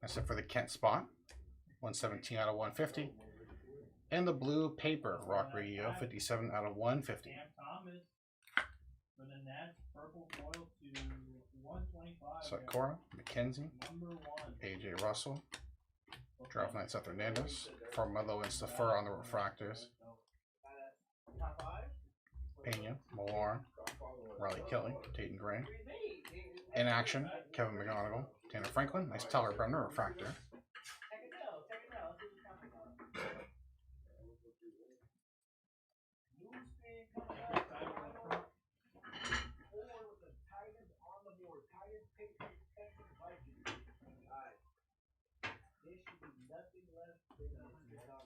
That's it for the Kent spot, 117 out of 150. And the blue paper, Rock Rigio, 57 out of 150. Sikora, McKenzie, AJ Russell, Draft Knight Seth Hernandez, Farmelo and Staffer on the refractors. Pena, Millar, Riley Kelly, Tatum Gray. In action, Kevin McGonigal, Tanner Franklin, nice Tyler Bremner refractor.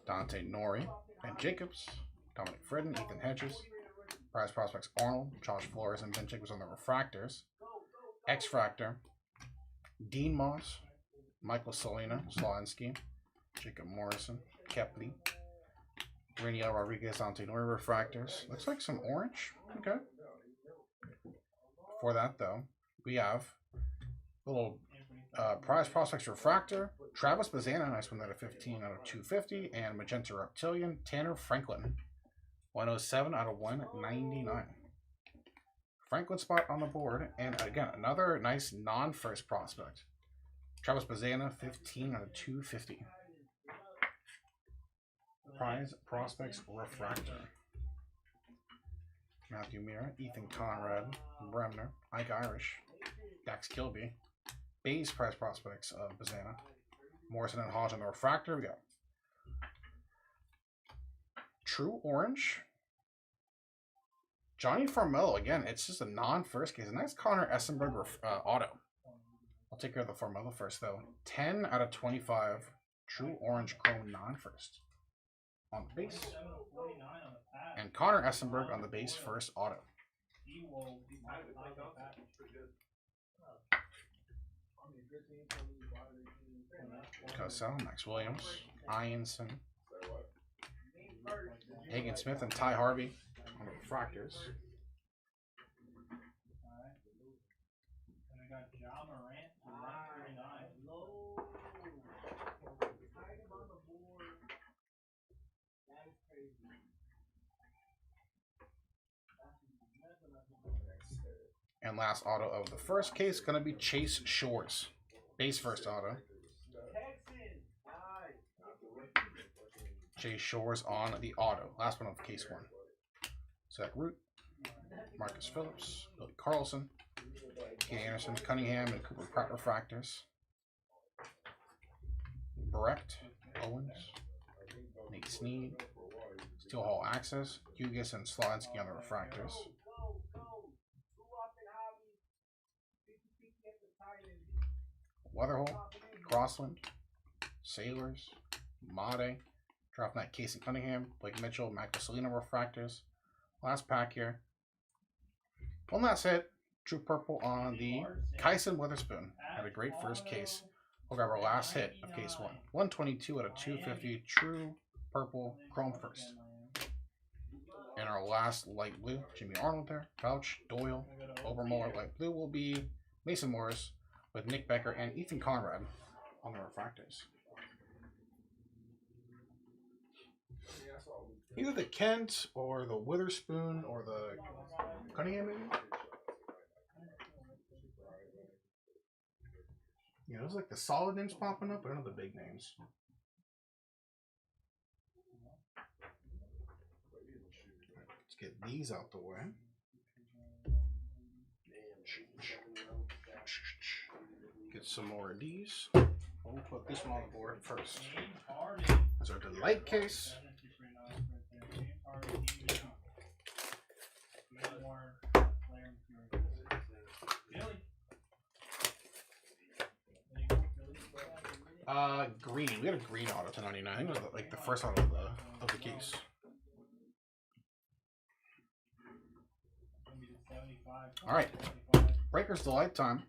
Dante Nori, Ben Jacobs, Dominic Fredden, Ethan Hedges, Prize Prospects Arnold, Josh Flores, and Ben Jacobs on the refractors. X-Fractor, Dean Moss, Michael Salina, Slawinsky, Jacob Morrison, Kepley, Raniel Rodriguez, Dante Nori refractors. Looks like some orange. Okay. For that, though, we have a little Prize Prospects Refractor, Travis Bazana, nice one out of 15 out of 250, and Magenta Reptilian, Tanner Franklin, 107 out of 199. Franklin spot on the board, and again, another nice non-first prospect. Travis Bazana, 15 out of 250. Prize Prospects Refractor. Matthew Mira, Ethan Conrad, Bremner, Ike Irish, Dax Kilby. Base Prize Prospects of Bazana. Morrison and Hodge on the refractor. We got True Orange. Johnny Farmelo. Again, it's just a non-first case. A nice Connor Essenberg auto. I'll take care of the Farmelo first, though. 10 out of 25. True Orange Chrome non-first. On the base. And Connor Essenberg on the base first auto. Cassell, Max Williams, Ianson, Hagen Smith, and Ty Harvey on the refractors. And I got John Morant to 149. And last auto of the first case going to be Chase Shores. Base first auto. Chase Shores on the auto. Last one of case 1. Zach Root, Marcus Phillips, Billy Carlson, Kay Anderson, Cunningham, and Cooper Pratt refractors. Brecht, Owens, Nate Snead, Steel Hall Access, Hugis, and Slonsky on the refractors. Weatherhole, Crossland, Sailors, Made, Draft Night Casey Cunningham, Blake Mitchell, Mac Vasilino refractors. Last pack here. One last hit. True Purple on the Kyson Witherspoon. Had a great first case. We'll grab our last hit of case 1. 122 out of 250. True Purple Chrome first. And our last light blue, Jimmy Arnold there. Couch, Doyle, Obermuller. Light blue will be Mason Morris with Nick Becker and Ethan Conrad on the refractors. Either the Kent or the Witherspoon or the Cunningham, maybe? Yeah, those like the solid names popping up, but none of the big names. Let's get these out the way. Get some more of these. We'll put this one on the board first. That's our delight case. Green. We had a green auto to 99. I think it was like the first auto of the case. All right, Breakers Delight time.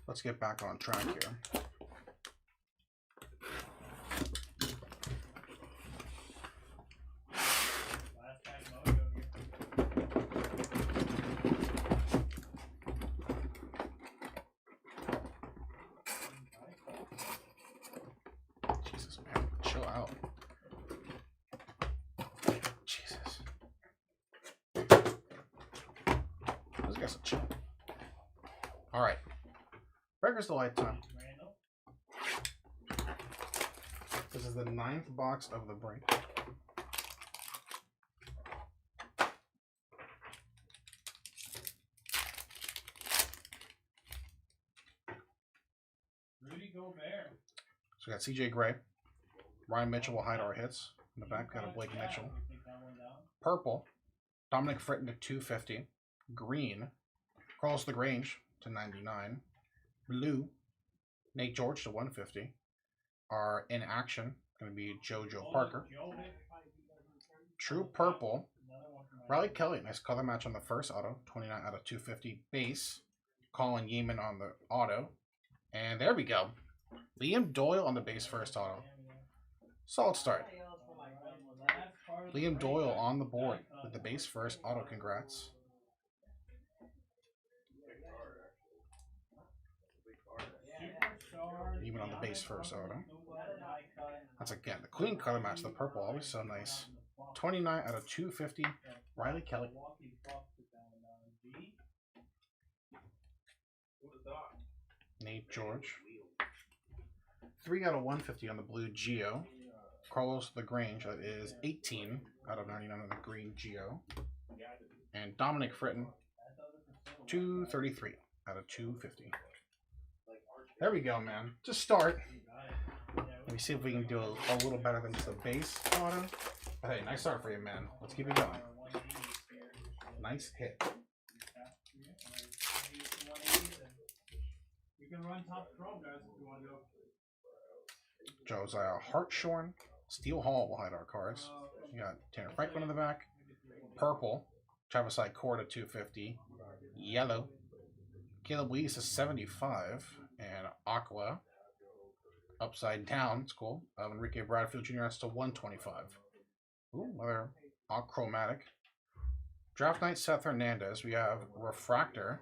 Let's get back on track here. Jesus, man, chill out. Jesus. Those guys are chill. All right. Breakers Delight time. This is the 9th box of the break. Rudy Gobert. So we got CJ Gray. Ryan Mitchell will hide our hits. In the back, we got a Blake Mitchell. Purple, Dominic Fritton to 250. Green, Carlos LaGrange to 99. Blue, Nate George to 150. Our in action going to be JoJo Parker. True Purple, Riley Kelly. Nice color match on the first auto. 29 out of 250. Base, Colin Yeaman on the auto. And there we go. Liam Doyle on the base first auto. Solid start. Liam Doyle on the board with the base first auto. Congrats. Even on the base first auto. That's again the clean color match. The purple always so nice. 29 out of 250. Riley Kelly. Nate George. 3 out of 150 on the blue Geo. Carlos LaGrange, that is 18 out of 99 on the green Geo. And Dominic Fritton, 233 out of 250. There we go, man. Just start. Let me see if we can do a little better than just a base auto. But hey, nice start for you, man. Let's keep it going. Nice hit. You can run top 12, guys, if you want to go. Josiah Hartshorn. Steel Hall will hide our cards. You got Tanner Franklin in the back. Purple, Travis Core to 250. Yellow, Caleb Lee's to 75. And Aqua. Upside down. It's cool. Enrique Bradfield Jr. That's to 125. Ooh, another chromatic. Draft Night Seth Hernandez. We have Refractor.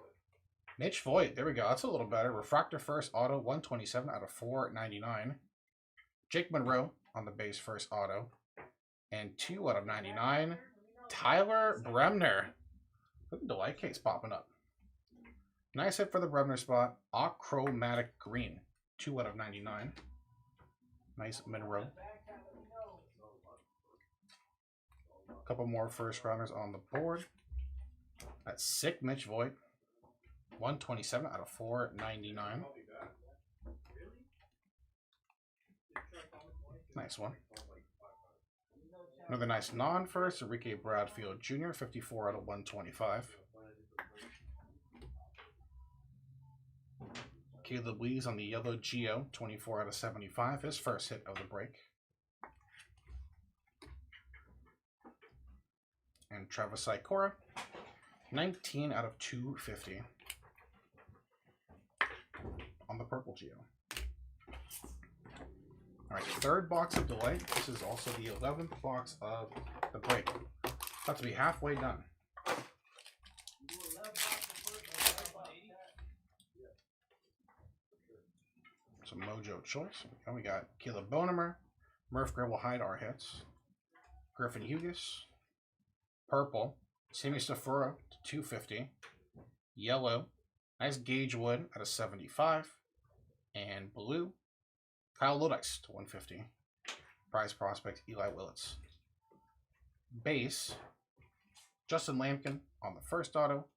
Mitch Voigt. There we go. That's a little better. Refractor first auto. 127 out of 499. Jake Monroe on the base first auto. And 2 out of 99. Tyler Bremner. Look at the light case popping up. Nice hit for the Bremner spot. Chromatic green. 2 out of 99. Nice Monroe. A couple more first rounders on the board. That's sick Mitch Voigt. 127 out of 499. Nice one. Another nice non-first, Enrique Bradfield Jr., 54 out of 125. Caleb Lees on the yellow Geo, 24 out of 75. His first hit of the break. And Travis Sikora, 19 out of 250. On the purple Geo. Alright, third box of Delight. This is also the 11th box of the break. About to be halfway done. Some Mojo Choice. And we got Caleb Bowman. Murph Gray will hide our hits. Griffin Hughes. Purple. Sammy Stafura to 250. Yellow. Nice Gage Wood at a 75. And blue. Kyle Lodice to 150. Prize prospect Eli Willits. Base. Justin Lampkin on the first auto.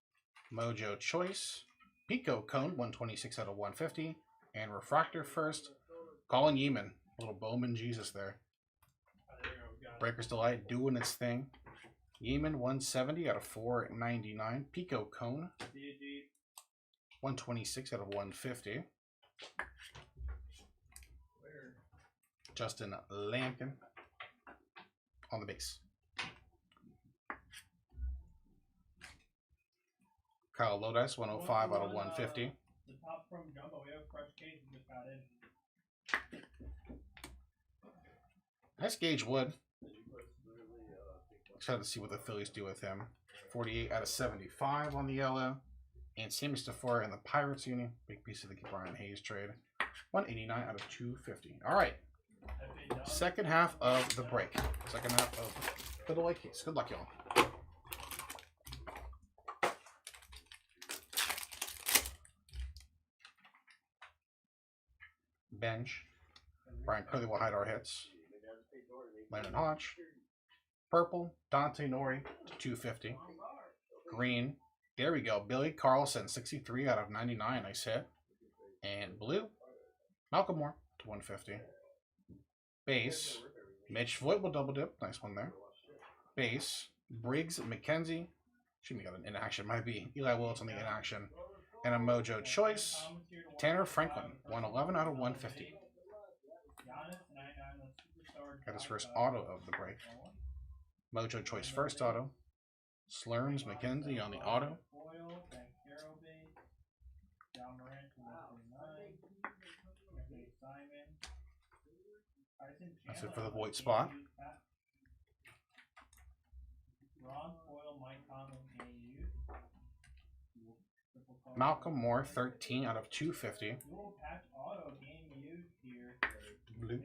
Mojo Choice. Pico Cone 126 out of 150. And Refractor first. Colin Yeaman. Little Bowman Jesus there. Breaker's Delight doing its thing. Yeaman 170 out of 499. Pico Cone 126 out of 150. Justin Lampkin on the base. Kyle Lodice 105 out of 150. The top from Jumbo, we have a fresh case we just got in. Nice Gage Wood. Excited to see what the Phillies do with him. 48 out of 75 on the yellow. And Sammy Stafura in the Pirates uni. Big piece of the Brian Hayes trade. 189 out of 250. All right. Second half of the break. Second half of the delay case. Good luck, y'all. Bench. Brian Curley will hide our hits. Landon Hodge. Purple. Dante Nori to 250. Green. There we go. Billy Carlson, 63 out of 99. Nice hit. And blue. Malcolm Moore to 150. Base. Mitch Voigt will double dip. Nice one there. Base. Briggs McKenzie. Should be got an inaction. Might be. Eli Willits on the inaction. And a Mojo Choice. Tanner Franklin. 111 out of 150. Got his first auto of the break. Mojo Choice first auto. Slurms McKenzie on the auto. That's it for the Voigt spot. Malcolm Moore, 13 out of 250. Blue.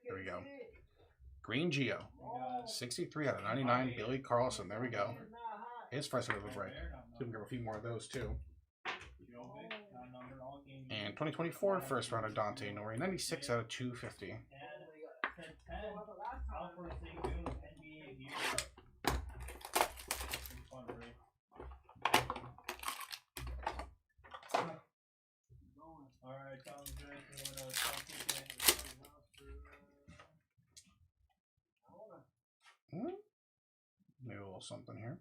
There we go. Green Geo, 63 out of 99. Billy Carlson, there we go. His first hit of the break. So we can grab a few more of those too. And 2024 first round of Dante Nori, 96 out of 250. Maybe a little something here.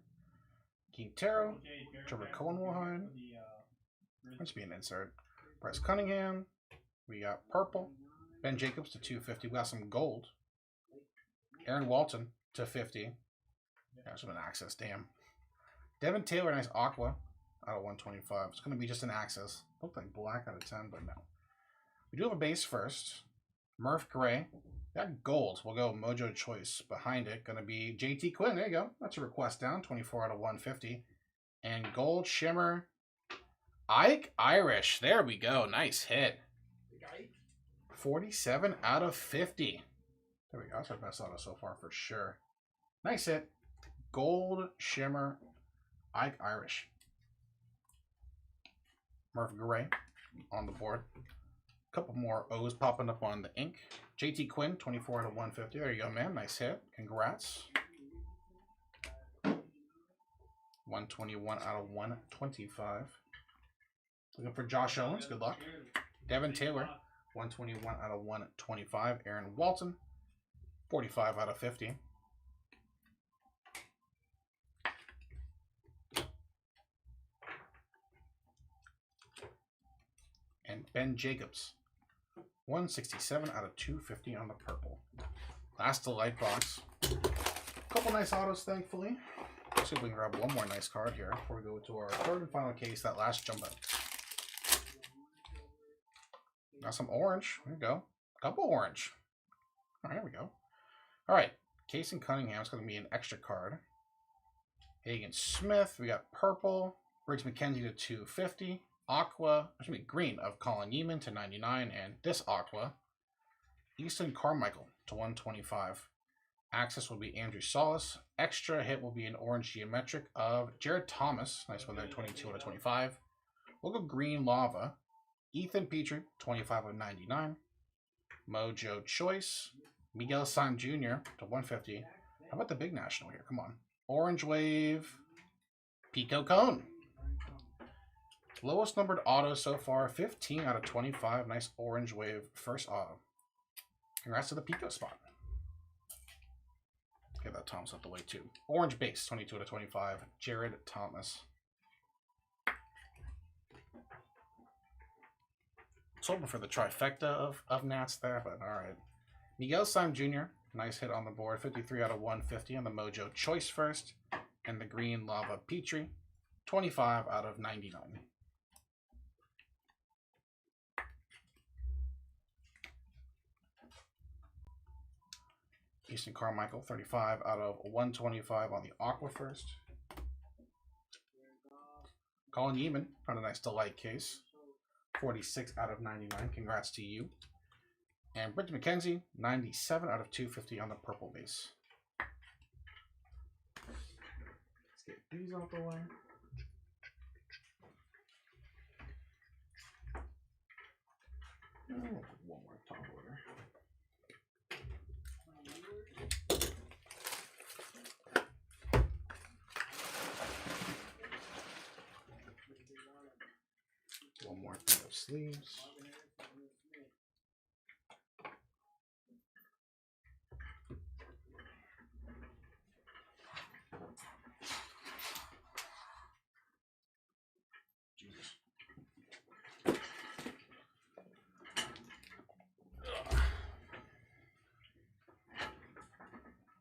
Quintero, Trevor Cohen will hide. Let's be an insert. Bryce Cunningham. We got purple. Ben Jacobs to 250. We got some gold. Aaron Walton to 50. There's some access, damn. Devin Taylor, nice aqua. out of 125. It's going to be just an access. Looked like black out of 10, but no. We do have a base first. Murph Gray. Got gold. We'll go Mojo Choice. Behind it, going to be JT Quinn. There you go. That's a request down. 24 out of 150. And gold shimmer. Ike Irish. There we go. Nice hit. 47 out of 50. There we go. That's our best auto so far for sure. Nice hit. Gold shimmer. Ike Irish. Murph Gray on the board. A couple more O's popping up on the ink. JT Quinn, 24 out of 150. There you go, man. Nice hit. Congrats. 121 out of 125. Looking for Josh Owens. Good luck. Devin Taylor, 121 out of 125. Aaron Walton, 45 out of 50. And Ben Jacobs, 167 out of 250 on the purple. Last delight box. Couple nice autos, thankfully. Let's see if we can grab one more nice card here before we go to our third and final case, that last jumbo. Got some orange. There you go. Couple orange. All right, here we go. All right. Case and Cunningham is going to be an extra card. Hagen Smith. We got purple. Briggs McKenzie to 250. Aqua, actually green of Colin Yeaman to 99, and this Aqua, Easton Carmichael to 125. Access will be Andrew Solis. Extra hit will be an orange geometric of Jared Thomas. Nice one there, 22 out of 25. We'll go green lava. Ethan Petrie, 25 of 99. Mojo Choice. Miguel San Jr. to 150. How about the big national here? Come on. Orange Wave. Pico Cone. Lowest numbered auto so far, 15 out of 25. Nice orange wave first auto. Congrats to the Pico spot. Get that Thomas out the way too. Orange base, 22 out of 25. Jared Thomas. I was hoping for the trifecta of Nats there, but all right. Miguel Sam Jr., nice hit on the board. 53 out of 150 on the Mojo Choice first. And the green Lava Petrie, 25 out of 99. Easton Carmichael, 35 out of 125 on the Aqua first. Colin Yeaman, found a nice delight case. 46 out of 99. Congrats to you. And Briggs McKenzie, 97 out of 250 on the purple base. Let's get these out the way. One more top order. One more thing of sleeves. Jesus.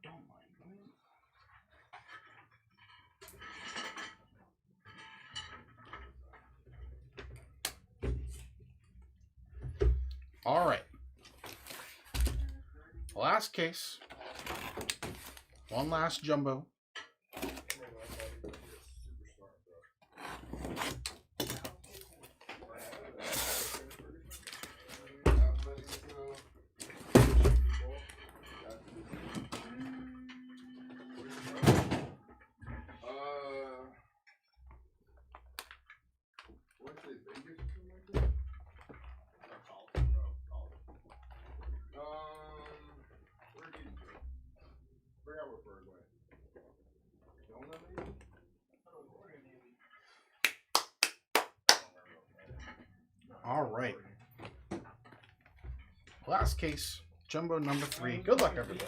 Don't mind me. All right. Last case. One last jumbo. All right. Last case, jumbo number 3. Good luck, everybody.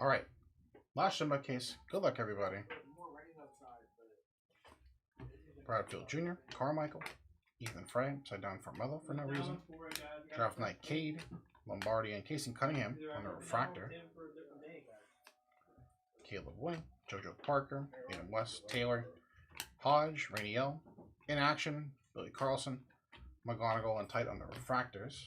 All right. Last Jumbo case. Good luck, everybody. Bradfield Jr., Carmichael, Ethan Frey, upside down for Mello for no reason. Draft Night Cade, Lombardi, and Casey Cunningham on the refractor. Caleb Wing, JoJo Parker, Aiden West, Taylor, Hodge, Rainiel, in action, Billy Carlson, McGonigal, and Tight on the refractors.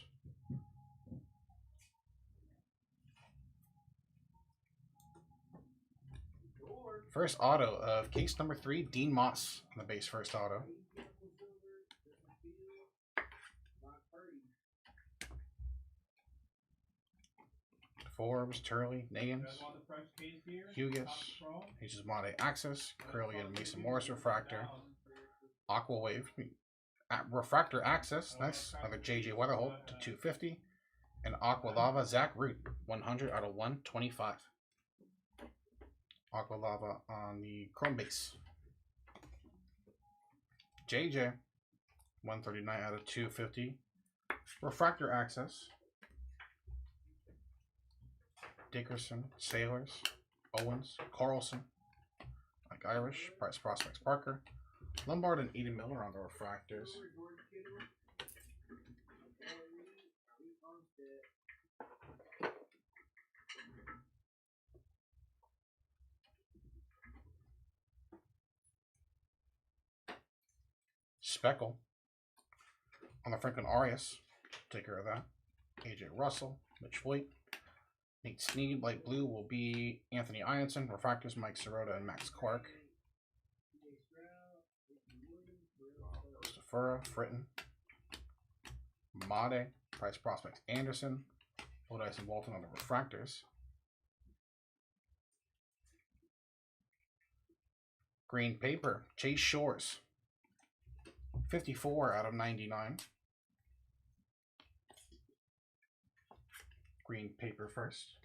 First auto of case number 3, Dean Moss on the base first auto. Forbes, Turley, Nagans, Hughes, Monte Access, Curly and Mason Morris refractor, Aqua Wave, refractor access, nice, another JJ Weatherholt to 250, and Aqua Lava Zach Root, 100 out of 125. Aqua Lava on the chrome base. JJ, 139 out of 250, refractor access. Dickerson, Sailors, Owens, Carlson, Mike Irish, Price Prospects Parker, Lombard, and Eden Miller on the refractors. Speckle on the Franklin Arias, take care of that. AJ Russell, Mitch Voigt. Nate Sneed, light blue will be Anthony Ianson. Refractors, Mike Sirota and Max Clark. Stafura, Fritton. Made, Price Prospects Anderson. Lodice and Walton on the refractors. Green paper, Chase Shores. 54 out of 99. Green paper first.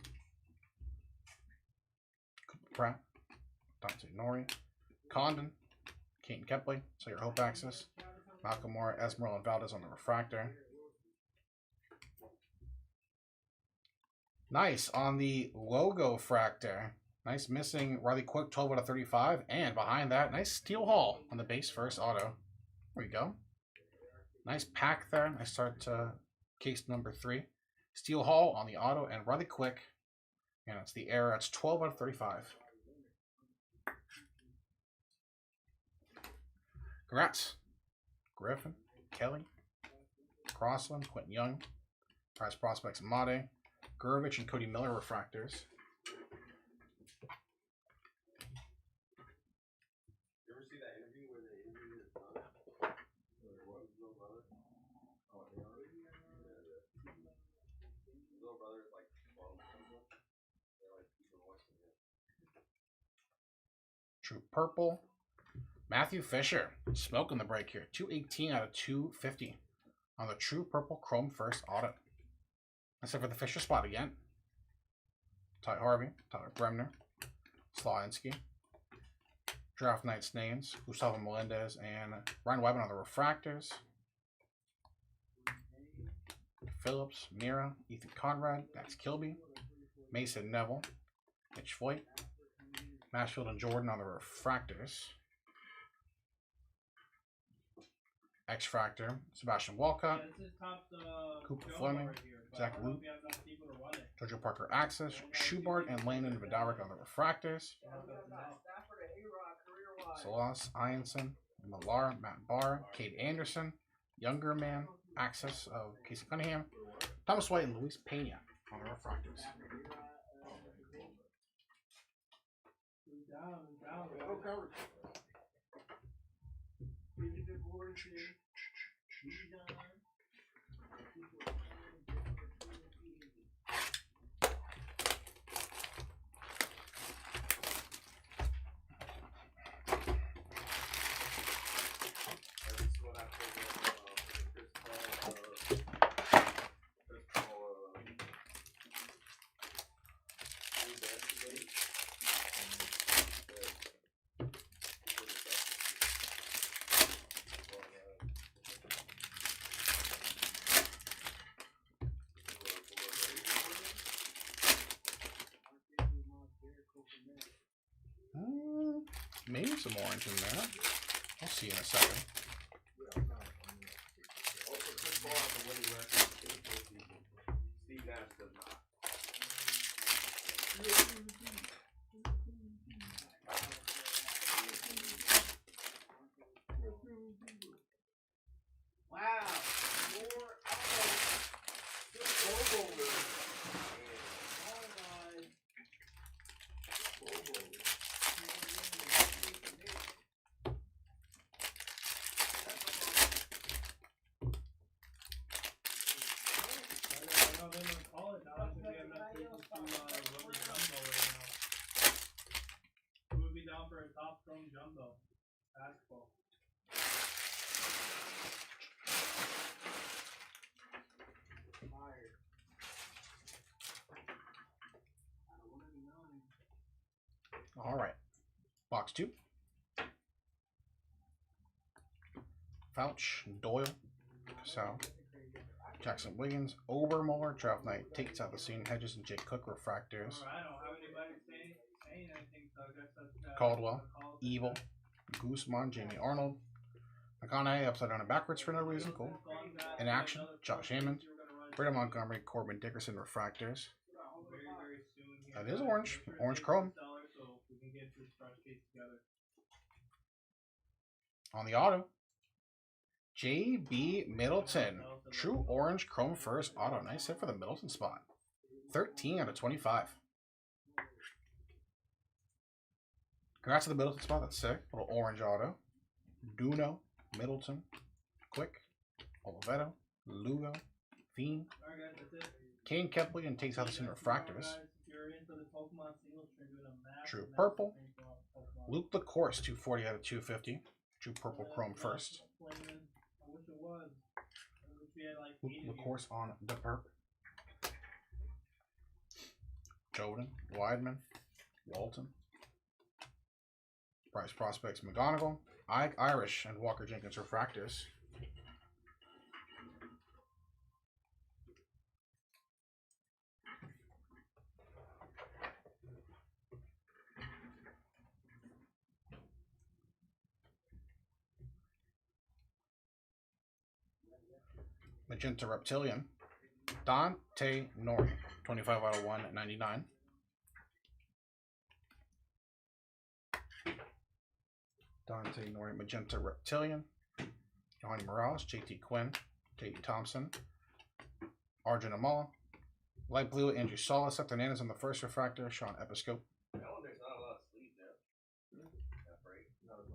Cooper Pratt, Dante Nori, Condon, Keaton Kepley, so your Hope Access, Malcolm Moore, Esmeralda, and Valdez on the refractor. Nice on the logo fractor. Nice missing Riley Quick, 12 out of 35, and behind that, nice Steel Hall on the base first auto. There we go. Nice pack there. Nice start to case number 3. Steel Hall on the auto and Riley Quick. And it's the error. It's 12 out of 35. Congrats. Griffin, Kelly, Crossland, Quentin Young, Prize Prospects Made, Gurovich, and Cody Miller refractors. You ever see that interview where they interviewed his brother? What his little brother? Oh, they are? His little brother is like 12 or something. They're like even worse than him. True Purple. Matthew Fisher, smoking the break here. 218 out of 250 on the True Purple Chrome first auto. Except for the Fisher spot again. Ty Harvey, Tyler Bremner, Slawinsky, Draft Night's names, Gustavo Melendez, and Ryan Webben on the refractors. Phillips, Mira, Ethan Conrad, Max Kilby, Mason Neville, Mitch Voigt, Mashfield and Jordan on the refractors. X-Fractor, Sebastian Walcott, Cooper Fleming, Zach Root, JoJo Parker Access, Schubart, and Landon Vidaric on the refractors. Salas, Ianson, Millar, Matt Barr, Cade Anderson, Younger Man, Access of Casey Cunningham, Thomas White, and Luis Pena on the refractors. Maybe some orange in there. I'll see in a second. Also, Chris Paul has a winning record in the postseason. Steve Nash does not. Wow. More Who would be down for a top chrome jumbo? Basketball. All right. Box 2. Fouch, Doyle, Sal, Jackson Williams, Obermuller, Draft Knight, takes out the scene, Hedges and Jake Cook, Refractors, I don't have anybody saying anything, so I guess that's Caldwell, Evil, Guzman, Jamie Arnold, McConaughey, upside down and backwards for no reason, cool. In action, Josh Hammond, Brandon Montgomery, Corbin Dickerson, Refractors. That is orange, orange chrome. On the auto, J.B. Middleton, true orange chrome first auto. Nice hit for the Middleton spot. 13 out of 25. Congrats to the Middleton spot. That's sick. Little orange auto. Duno, Middleton, Quick, Oliveto, Lugo, Fiend, Kane Kepley, and takes out the scene Refractors. True purple. Luke LaCourse, 240 out of 250. True purple chrome first. Luke LaCourse on the perp. Jordan, Weidman, Walton. Price Prospects, McGonigal, Ike Irish, and Walker Jenkins Refractors. Magenta Reptilian, Dante Nori, 25 out of 199. Dante Nori, Magenta Reptilian, Johnny Morales, JT Quinn, Tate Thompson, Arjun Amala, Light Blue, Andrew Solis, Seth Hernandez on the first refractor, Sean Episcope,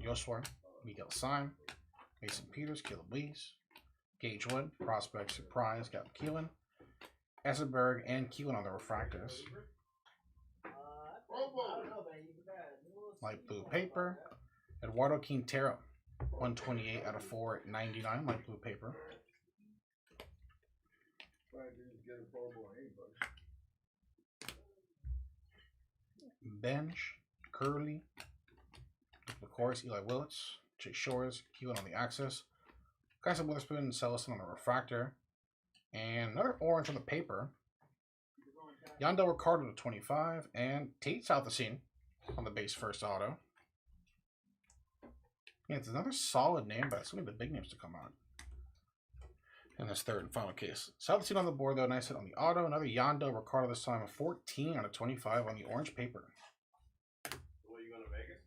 Joshua, Miguel Syme, Mason Peters, Caleb Lees, Gage Wood, Prospect Surprise, got Keelan, Essenberg, and Keelan on the refractors. Light blue paper, Eduardo Quintero, 128 out of 499, light blue paper. Bench, Curly, of course, Eli Willits, Chase Shores, Keelan on the axis. Guys of Witherspoon and Cellison on the refractor. And another orange on the paper. Yandel Ricardo to 25. And Tate Southacene on the base first auto. Yeah, it's another solid name, but it's only the big names to come out in this third and final case. Southacene on the board, though. Nice hit on the auto. Another Yandel Ricardo this time. A 14 out of 25 on the orange paper. What, you going to Vegas?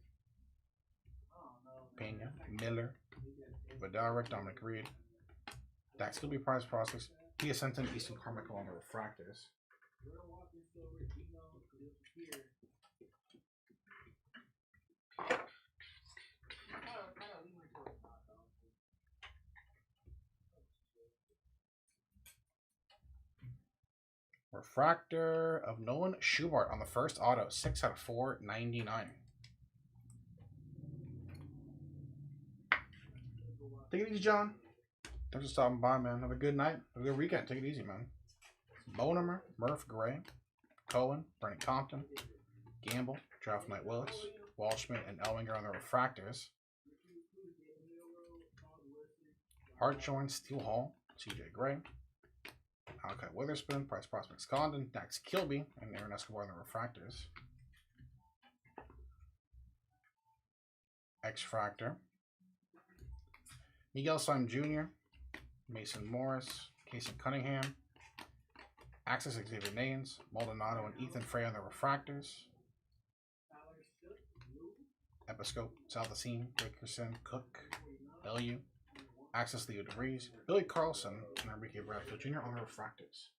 Pena, Miller, Vidaric, Dominic Reed, Dax Gilby, Prize Prospects, Kia Senton, Easton Carmichael on the refractors. Refractor of Nolan Schubart on the first auto, 6 out of 499. Take it easy, John. Thanks for stopping by, man. Have a good night. Have a good weekend. Take it easy, man. Bonemer, Murph Gray, Cohen, Brennan Compton, Gamble, Draft Knight Willis, Walshman, and Elwinger on the refractors. Hartshorn, Steel Hall, CJ Gray, Malachi Witherspoon, Price Prospects Condon, Dax Kilby, and Aaron Escobar on the refractors. X-Fractor. Miguel Simon Jr., Mason Morris, Casey Cunningham, Axis Xavier Naines, Maldonado, and Ethan Frey on the refractors. Episcope, Salvacine, Dickerson, Cook, Bellew, Axis Leo DeVries, Billy Carlson, and Enrique Bradfield Jr. on the refractors.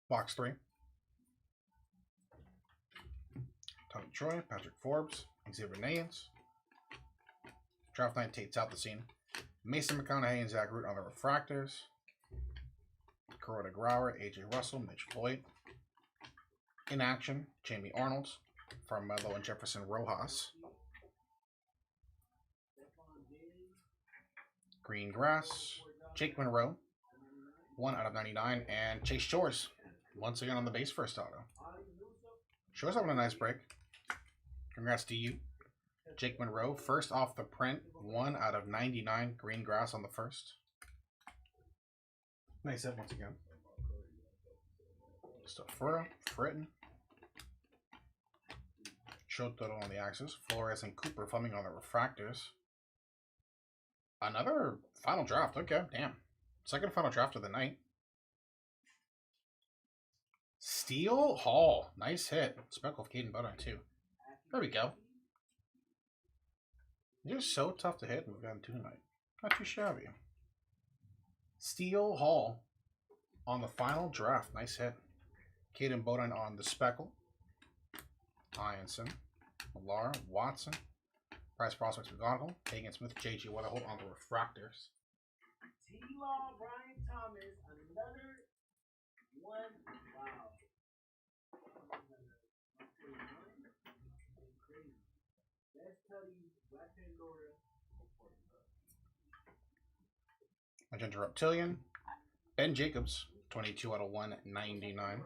Box 3. Tony Troy, Patrick Forbes, Xavier Naines. Draft Night Tate Salvacine, Mason McConaughey and Zach Root on the refractors. Corota Grauer, AJ Russell, Mitch Floyd. In action, Jamie Arnold, Farmelo and Jefferson Rojas. Green Grass, Jake Monroe, 1/99, and Chase Shores, once again on the base first auto. Shores having a nice break. Congrats to you. Jake Monroe, first off the print, 1/99, Green Grass on the first. Nice hit once again. Stafura, Fritton. Shotaro on the Axis. Flores and Cooper Fleming on the refractors. Another final draft. Okay, damn. Second final draft of the night. Steel Hall. Nice hit. Speckle of Caden Bowman, too. There we go. They're so tough to hit, and we've gotten 2 tonight. Not too shabby. Steel Hall on the final draft. Nice hit. Caden Bowman on the Speckle. Ianson. Millar. Watson. Price Prospects McGonigal. Hagen Smith. J.G. Weatherholt on the refractors. T-Law, Brian Thomas, another one. Wow. Best Tutty, Black Pandora. Magenta Reptilian. Ben Jacobs. 22/199.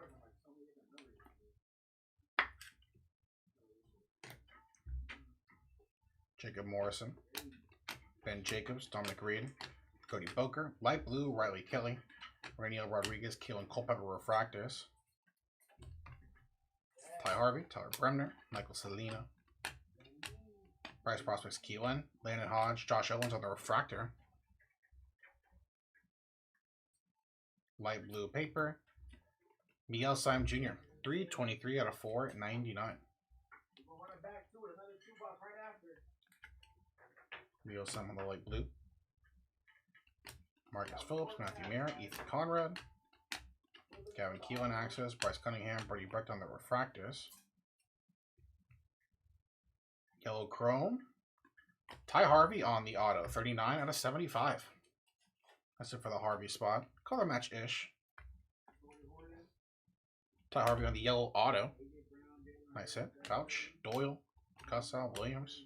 Jacob Morrison. Ben Jacobs. Dominic Reed. Cody Boker. Light Blue. Riley Kelly. Rainiel Rodriguez. Keelan Culpepper refractors. Ty Harvey. Tyler Bremner. Michael Selena. Price Prospects Keelan. Landon Hodge. Josh Owens on the refractor. Light Blue paper. Miguel Simon Jr. 3/23/499. Miguel Simon on the light blue. Marcus Phillips, Matthew Mayer, Ethan Conrad, Gavin Keelan Access, Bryce Cunningham, Brady Brecht on the refractors. Yellow Chrome, Ty Harvey on the auto, 39 out of 75. That's it for the Harvey spot. Color match-ish. Ty Harvey on the yellow auto. Nice hit. Couch, Doyle, Cussell, Williams.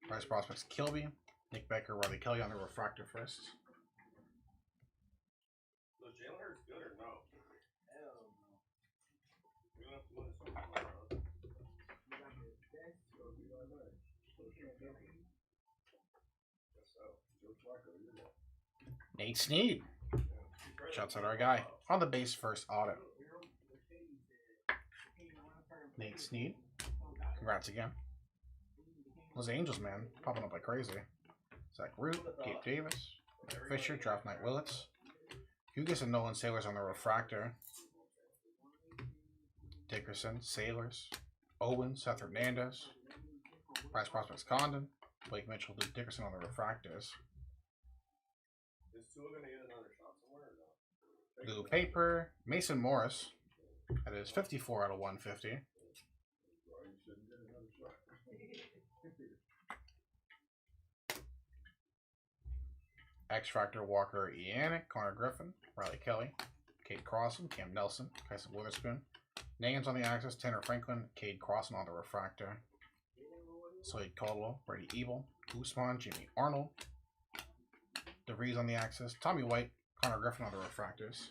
Price prospects, Kilby, Nick Becker, Riley Kelly on the refractor first. So Jalen Hurts good or no? Hell no. We don't have to win this one, bro. Nate Snead. Shouts out our guy on the base first auto. Nate Snead. Congrats again. Los Angels, man. Popping up like crazy. Zach Root, Gabe Davis, Fisher, Draft Night Willits. Hugas and Nolan Sailors on the refractor. Dickerson, Sailors. Owen, Seth Hernandez. Price Prospects Condon. Blake Mitchell, Luke Dickerson on the refractors. Is Tua gonna get another shot somewhere or no? Blue Paper, Mason Morris. That is 54 out of 150. X-Factor Walker Ianic, Connor Griffin, Riley Kelly, Cade Crossan, Cam Nelson, Tyson Witherspoon. Names on the axis, Tanner Franklin, Cade Crossan on the refractor. Slade Caldwell, Brady Ebel, Guzman, Jimmy Arnold. DeVries on the axis, Tommy White, Connor Griffin on the refractors.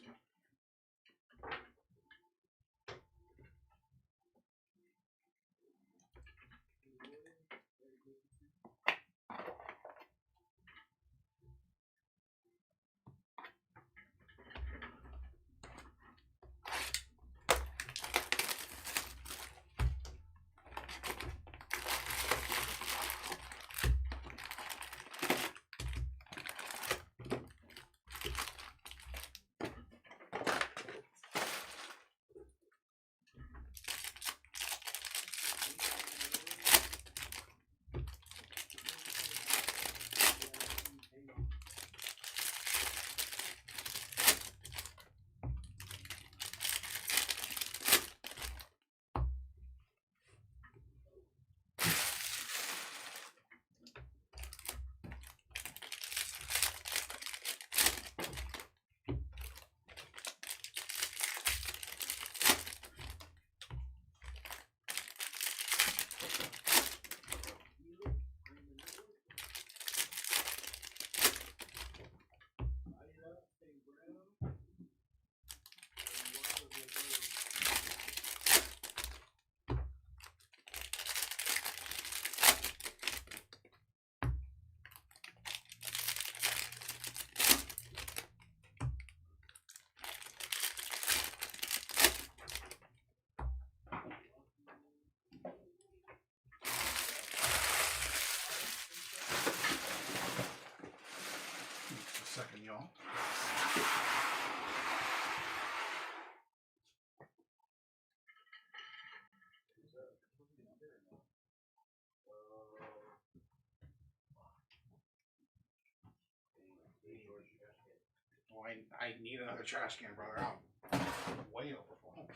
Second, y'all. Oh, I need another trash can, brother. I'm way overfull.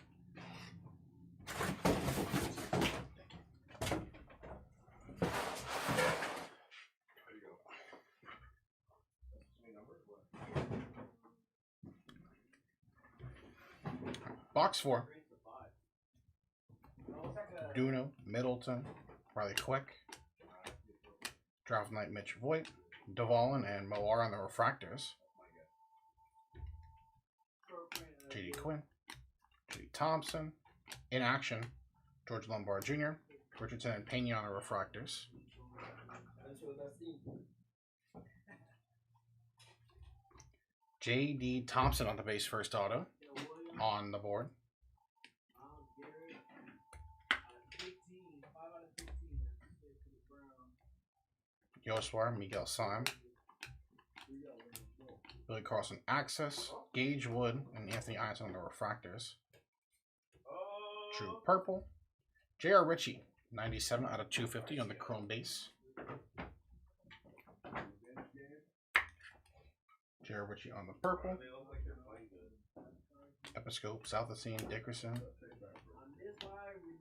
Box 4. Duno, Middleton, Riley Quick, Draft Night Mitch Voigt, Duvallin, and Moar on the refractors. J.D. Quinn, J.D. Thompson, in action, George Lombard Jr., Richardson, and Pena on the refractors. J.D. Thompson on the base first auto on the board. Yoswar, Miguel Syme, Billy Carlson Access, Gage Wood, and Anthony Ianson on the refractors. True Purple, J.R. Ritchie, 97 out of 250 on the chrome base. J.R. Ritchie on the purple. Episcope, Southacene, Dickerson.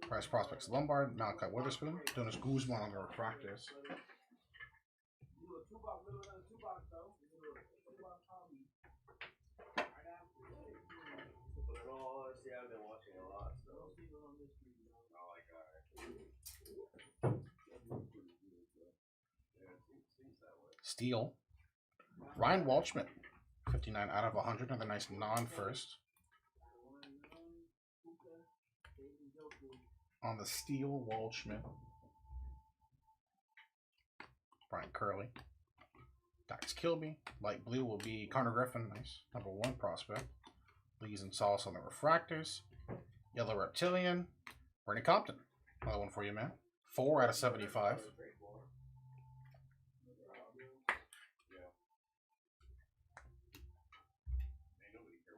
Price Prospects Lombard, Malachi Witherspoon. Jonas Guzman on the refractors. But in all honesty, I've been watching a lot, so. Oh, like, yeah, it seems that way. Steal. Ryan Walshman. 59 out of 100. Another nice non-first. On the Steel, Waldschmidt. Brian Curley. Dax Kilby. Light blue will be Connor Griffin. Nice. Number 1 prospect. Lees and Sauce on the refractors. Yellow Reptilian. Bernie Compton. Another one for you, man. 4 out of 75.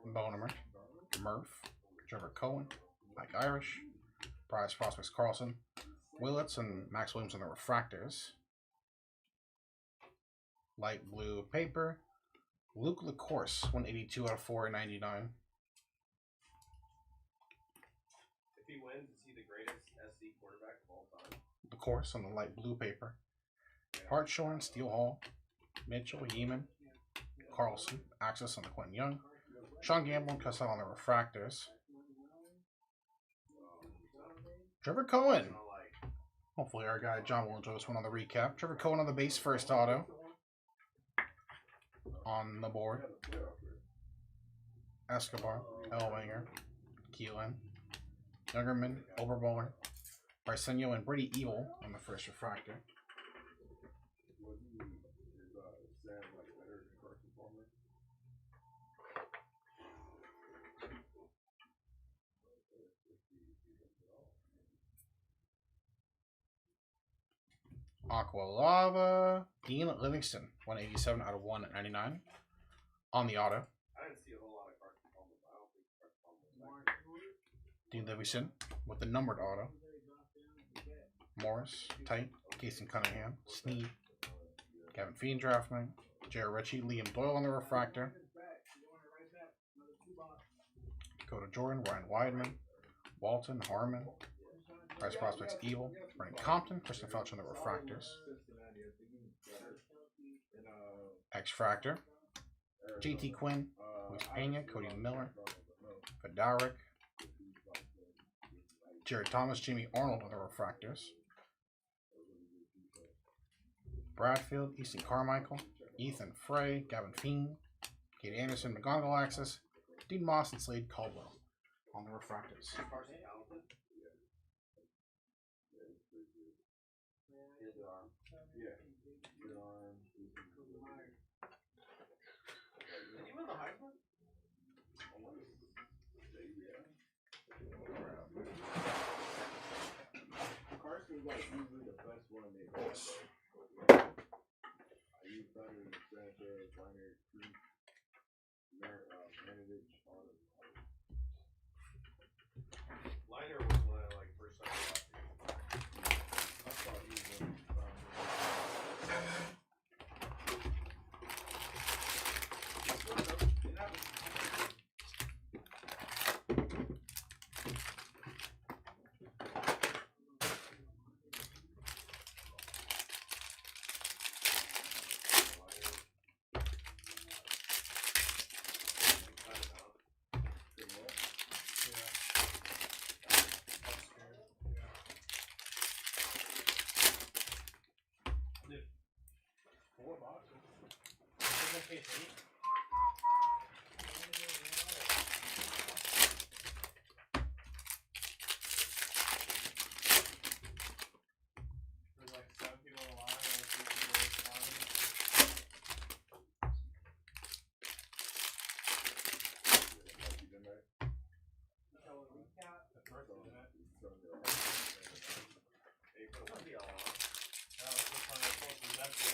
Bowman. Murph. Trevor Cohen. Mike Irish. Prize prospects Carlson. Willits and Max Williams on the refractors. Light blue paper. Luke LaCourse, 182 out of 499. If he wins, is he the greatest SC quarterback of all time? LaCourse on the light blue paper. Hartshorn, Steel Hall. Mitchell, Yeeman. Carlson, Access on the Quentin Young. Sean Gamble and Cassell on the refractors. Trevor Cohen. Hopefully our guy John will enjoy this one on the recap. Trevor Cohen on the base first auto. On the board. Escobar, Elwanger, Keelan, Youngerman, Oberbowler, Arsenio, and Brady Evil on the first refractor. Aqua Lava, Dean Livingston, 187 out of 199 on the auto. I didn't see a whole lot of Carson Palmer, but I don't think Carson Palmer was that Dean Livingston with the numbered auto. Morris, Tight, Casey Cunningham, Sneed, Kevin Fiend draft night, Jared Ritchie, Liam Doyle on the refractor. Dakota Jordan, Ryan Weidman, Walton, Harmon, Price Prospects Evil, Bernie Compton, Kristen Felch on the refractors. X-Fractor, JT Quinn, Luis Pena, Cody Miller, Fedaric, Jared Thomas, Jamie Arnold on the refractors. Bradfield, Easton Carmichael, Ethan Frey, Gavin Fiend, Kate Anderson, McGonagall Axis, Dean Moss, and Slade Caldwell on the refractors. Yeah. Did he win the Heisman? Carson's like usually the best one they got. I use better than Sanchez, Liner, Manovich, all of them. Liner was one I like first time I watched him. I thought he was going to There's like 7 people in line, and 3 people responding. At first, isn't it? Hey, put one deal on. That was just one of the closest redemption.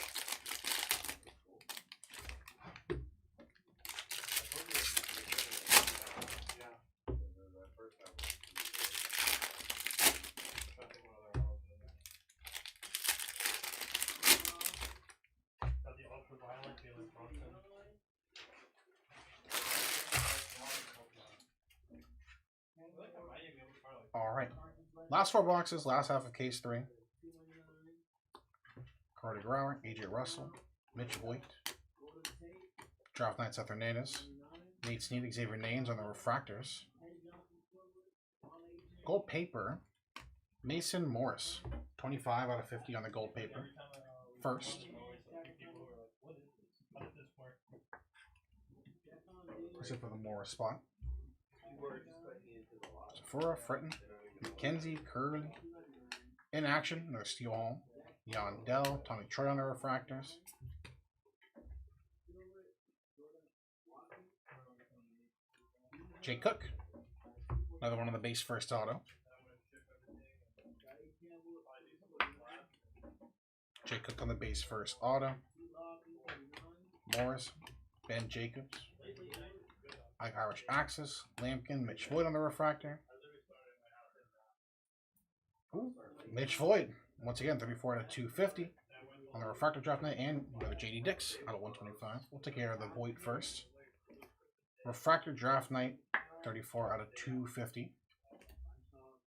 Yeah. That first time was I think one other one was in there. Got the ultraviolet Jalen Brunson. All right. Last 4 boxes, last half of case 3. Carter Grauer, AJ Russell, Mitch Voigt. Draft Night Seth Hernandez. Nate Snead, Xavier Naines on the refractors. Gold paper. Mason Morris. 25 out of 50 on the gold paper. First. Except for the Morris spot. Sephora, Fritton, McKenzie, Curley. In action, another Steel Hall. Yandel, Tommy Troy on the refractors. Jay Cook. Another one on the base first auto. Jay Cook on the base first auto. Morris, Ben Jacobs. Irish Axis, Lampkin, Mitch Voigt on the refractor. Ooh, Mitch Voigt. Once again, 34 out of 250 on the refractor draft night, and another JD Dix out of 125. We'll take care of the Voigt first. Refractor draft night, 34 out of 250.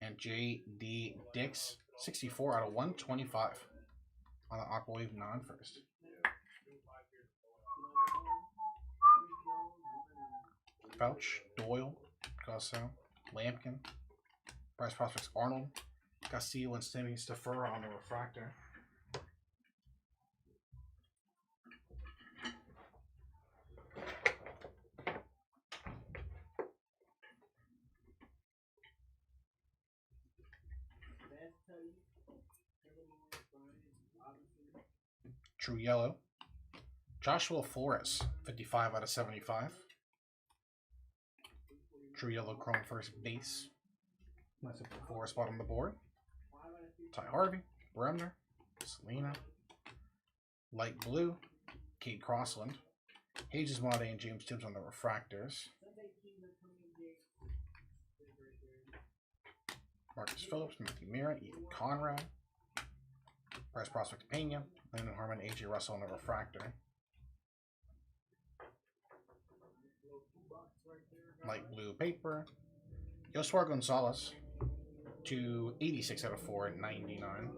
And JD Dix, 64 out of 125 on the Aquawave non-first. Fouch, Doyle, Gosso, Lampkin, Bryce Prospects Arnold, Castillo, and Stimmy Stafura on the refractor. True Yellow. Joshua Flores, 55 out of 75. True Yellow Chrome first base. Nice Flores spot on the board. Ty Harvey, Bremner, Selena. Light Blue, Kate Crossland. Hages Made and James Tibbs on the refractors. Marcus Phillips, Matthew Mira, Ethan Conrad. Bryce Prospect Pena, Landon Harmon, AJ Russell on the refractor. Light blue paper. Yoswar Gonzalez to 86 out of 499.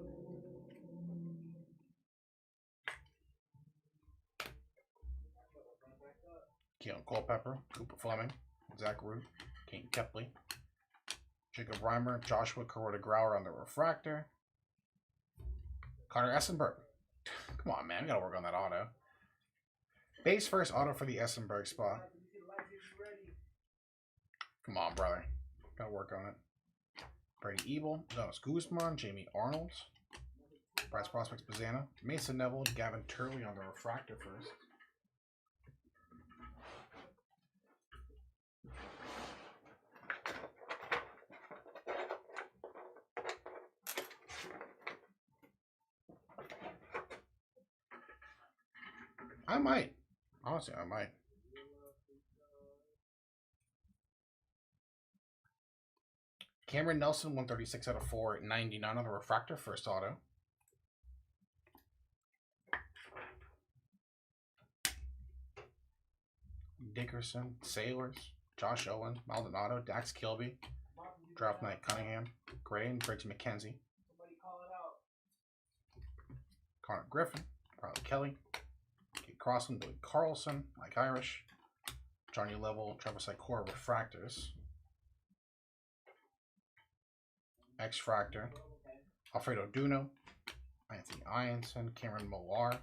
Keelan Culpepper, Cooper Fleming, Zach Root, Kane Kepley, Jacob Reimer, Joshua Kuroda Grauer on the refractor. Connor Essenberg. Come on, man. We gotta work on that auto. Base first auto for the Essenberg spot. Come on, brother. Gotta work on it. Brady Ebel, Jonas Guzman, Jamie Arnold, Bryce Prospects Bazana, Mason Neville, Gavin Turley on the refractor first. I might. Honestly, I might. Cameron Nelson, 136 out of 499 on the refractor, first auto. Dickerson, Sailors, Josh Owen, Maldonado, Dax Kilby, Draft Night Cunningham, Gray, and Briggs McKenzie. Connor Griffin, Riley Kelly, Kate Crossland, Billy Carlson, Mike Irish, Johnny Level, Travis Sikora refractors. X-Fractor, Alfredo Duno, Anthony Ianson, Cameron Millar,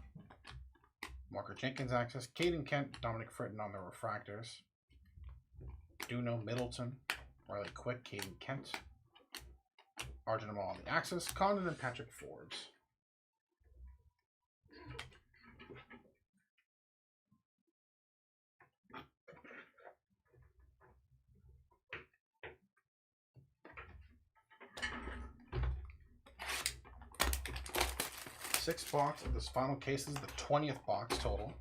Marker Jenkins access, Caden Kent, Dominic Fritton on the refractors, Duno, Middleton, Riley Quick, Caden Kent, Arjun Amal on the axis, Condon and Patrick Forbes. Six box of this final case. This is the 20th box total.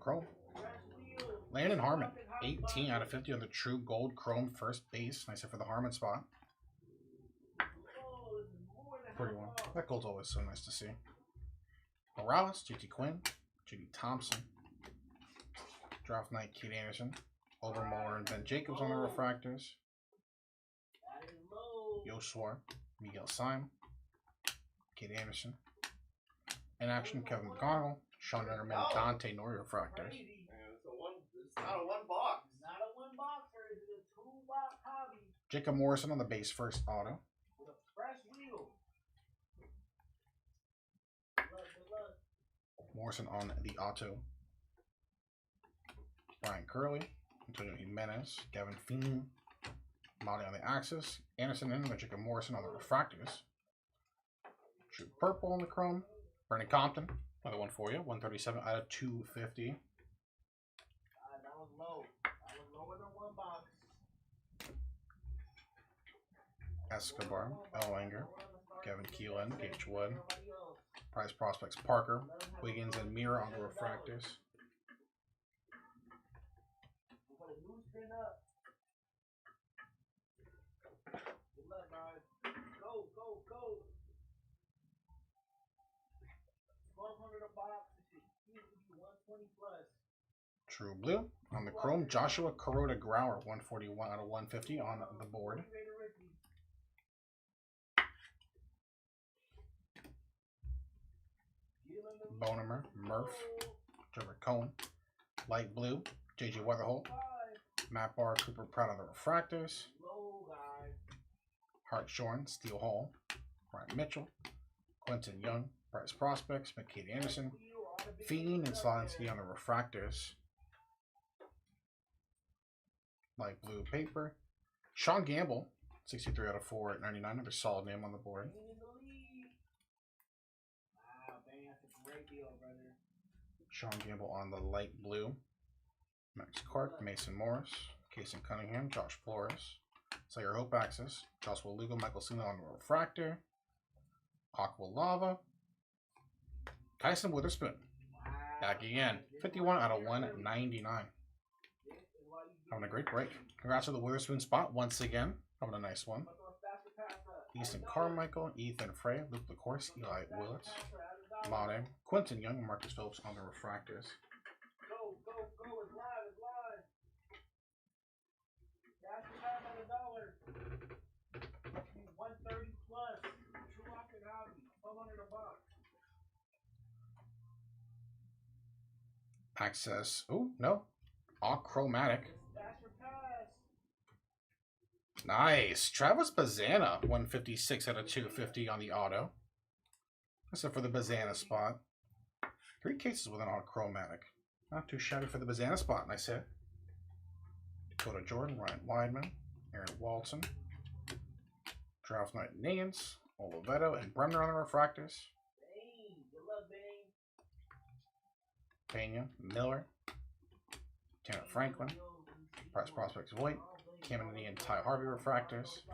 Chrome. Landon Harmon, 18 out of 50 on the True Gold Chrome first base. Nice hit for the Harmon spot. 41. That gold's always so nice to see. Morales, JT Quinn, JD Thompson. Draft Night, Kate Anderson. Overmower and Ben Jacobs on the refractors. Yoshua, Miguel Syme, Kate Anderson. In action, Kevin McConnell, Sean Underman, Dante Nori refractors. It's not a one box. Not a one boxer, it's a 2-box hobby. Jacob Morrison on the base first auto. With a fresh wheel. Good luck. Morrison on the auto. Brian Curley, Antonio Jimenez, Gavin Feen, Molly on the axis, Anderson in with Jacob Morrison on the refractors. True Purple on the chrome. Bernie Compton, another one for you. 137 out of 250. That was low. That was lower than one box. Escobar, Elwanger, Kevin Keelan, Gage Wood, Prize Prospects Parker, Wiggins, and Mira on the refractors. Put a new spin up. Good luck, guys. Go. 1,200 a box. This should easily be 120 plus. True Blue on the chrome. Joshua Kuroda Grauer, 141 out of 150 on the board. Bonemer, Murph, Trevor Cohen, Light Blue, JJ Weatherholt, Matt Barr, Cooper Pratt on the refractors. Hartshorn, Steele Hall, Ryan Mitchell, Quentin Young, Prize Prospects, McKay Anderson, Fiend, and Slavinsky on the refractors. Light Blue paper. Sean Gamble, 63 out of 499, another solid name on the board. Sean Gamble on the light blue. Max Clark, Mason Morris, Casey Cunningham, Josh Flores, Slayer Hope Axis, Joshua Lugo, Michael Cena on the refractor. Aqua Lava. Tyson Witherspoon. Back again. 51 out of 199. Having a great break. Congrats on the Witherspoon spot once again. Having a nice one. Easton Carmichael, Ethan Frey, Luke LaCourse, Eli Willits, Made, Quentin Young, and Marcus Phillips on the refractors. Go, it's live. That's the time on the dollar. 130 plus. True Rocket Hobby. 1,200 a box. Access. Oh, no. Achromatic. Nice. Travis Bazana, 156 out of 250 on the auto. Except for the Bazana spot. 3 cases with an Achromatic. Not too shabby for the Bazana spot, nice hit. Dakota Jordan, Ryan Weidman, Aaron Walton, Draft Night Nance, Oliveto, and Bremner on the refractors. Pena, Miller, Tanner Franklin, Price Prospects Voight, Cameron and Ty Harvey refractors.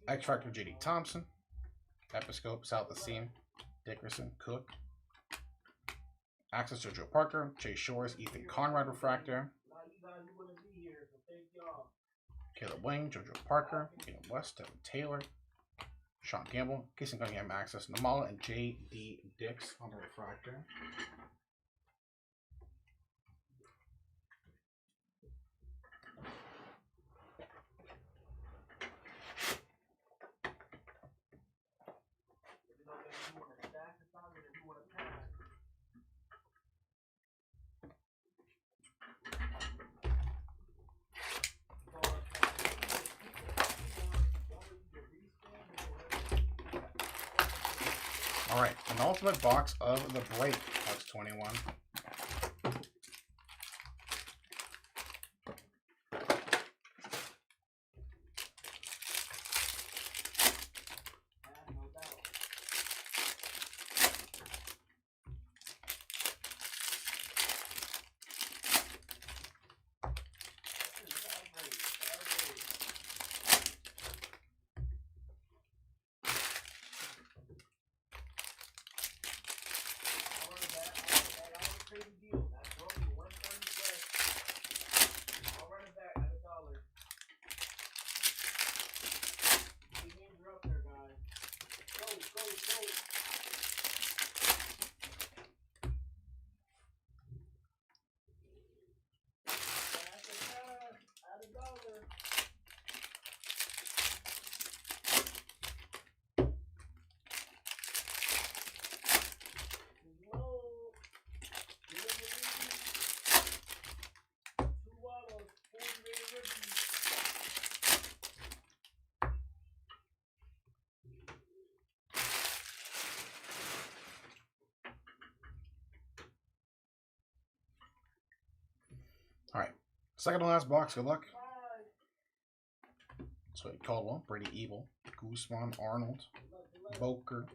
X Factor JD Thompson, Episcope, South Asim, Dickerson, Cook, Access Jojo Parker, Chase Shores, Ethan Conrad refractor, Caleb Wing, Jojo Parker, Ian West, Devin Taylor, Sean Gamble, Casey Cunningham, Access Namala, and J.D. Dix on the refractor. All right, an ultimate box of the break, box 21. Alright. Second to last box. Good luck. So Caldwell, Brady Evil, Guzman, Arnold, Boker,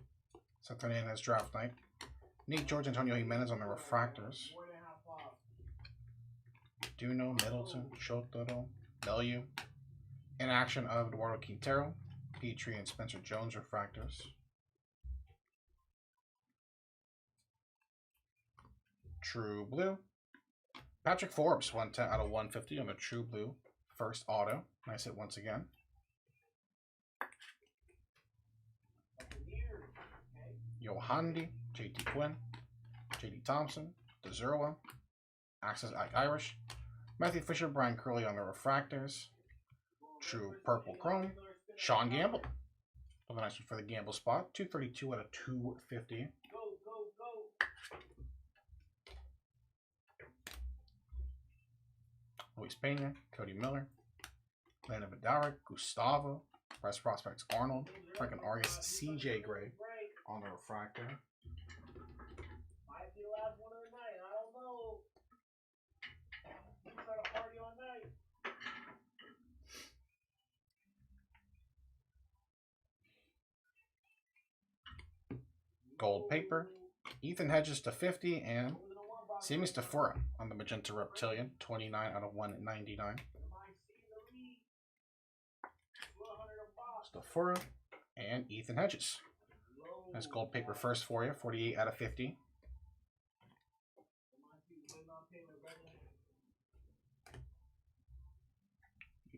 Seth Hernandez, Draft Night, Nate George, Antonio Jimenez on the refractors, Duno, Middleton, Shotaro, Bellew, in action of Eduardo Quintero, Petrie, and Spencer Jones refractors. True Blue. Patrick Forbes, 110 out of 150 on the True Blue. First auto. Nice hit once again. Yohandi, JT Quinn, JD Thompson, DeZerwa, Access Irish, Matthew Fisher, Brian Curley on the refractors. True Purple Chrome. Sean Gamble. Another nice one for the Gamble spot. 232 out of 250. Luis Pena, Cody Miller, Landon Bedard, Gustavo, Press Prospects Arnold, Franklin Argus, CJ Gray on the refractor. Might be the last one of the night. I don't know. You got a party all night. Gold paper, Ethan Hedges to 50, and Seamus Stafura on the Magenta Reptilian, 29 out of 199. Stafura and Ethan Hedges. Nice gold paper first for you, 48 out of 50.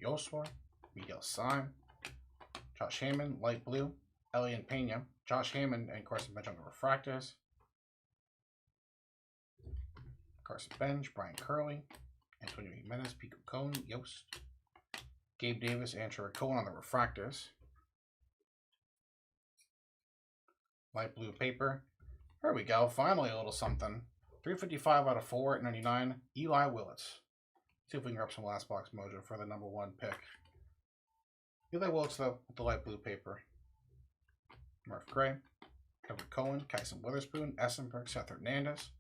Yosua, Miguel Syme, Josh Hammond, light blue, Elian Pena, Josh Hammond, and Carson Bench on the refractors. Carson Bench, Brian Curley, Antonio Jimenez, Pico Cone, Yost, Gabe Davis, and Trevor Cohen on the refractors. Light blue paper. There we go. Finally a little something. 355 out of 499. Eli Willits. See if we can grab some last box mojo for the #1 pick. Eli Willits though with the light blue paper. Murph Gray, Kevin Cohen, Kyson Witherspoon, Essenberg, Seth Hernandez,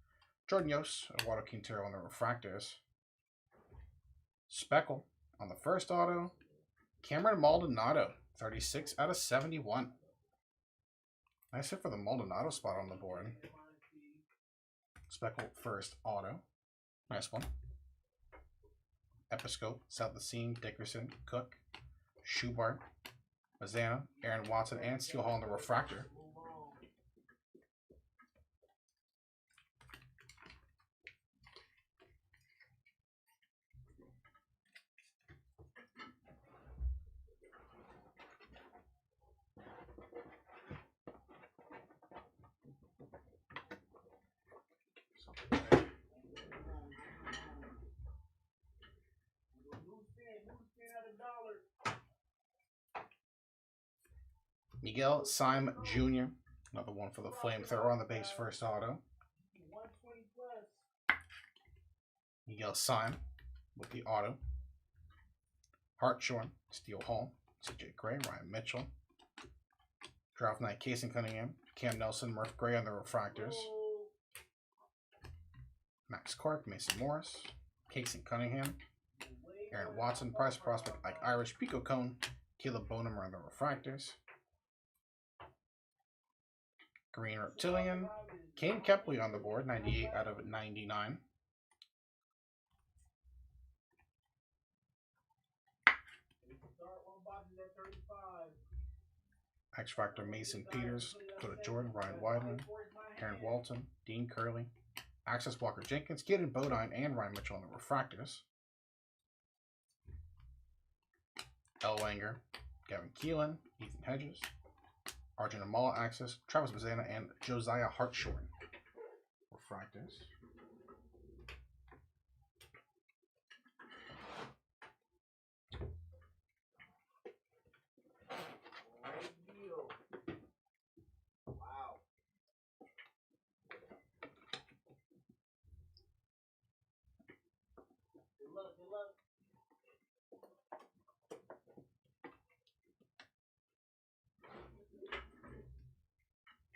Jordan Yost, Eduardo Quintero on the refractors. Speckle on the first auto. Cameron Maldonado, 36 out of 71. Nice hit for the Maldonado spot on the board. Speckle first auto. Nice one. Episcope, South Lacine, Dickerson, Cook, Schubart, Mazzana, Aaron Watson, and Steel Hall on the refractor. Miguel Syme Jr., another one for the flamethrower on the base first auto. Miguel Syme with the auto. Hartshorn, Steel Hall, CJ Gray, Ryan Mitchell. Draft Night, Casey Cunningham, Cam Nelson, Murph Gray on the refractors. Max Clark, Mason Morris, Casey Cunningham, Aaron Watson, Price Prospect, Ike Irish, Pico Cone, Caleb Bonham on the refractors. Green Reptilian, Kane Kepley on the board, 98 out of 99. X Factor Mason Peters, Dakota Jordan, Ryan Weidman, Aaron Walton, Dean Curley, Access Walker Jenkins, Gaden Bodine, and Ryan Mitchell on the refractors. Elwanger, Gavin Keelan, Ethan Hedges, Arjun Amala Access, Travis Mazzana, and Josiah Hartshorn refractors.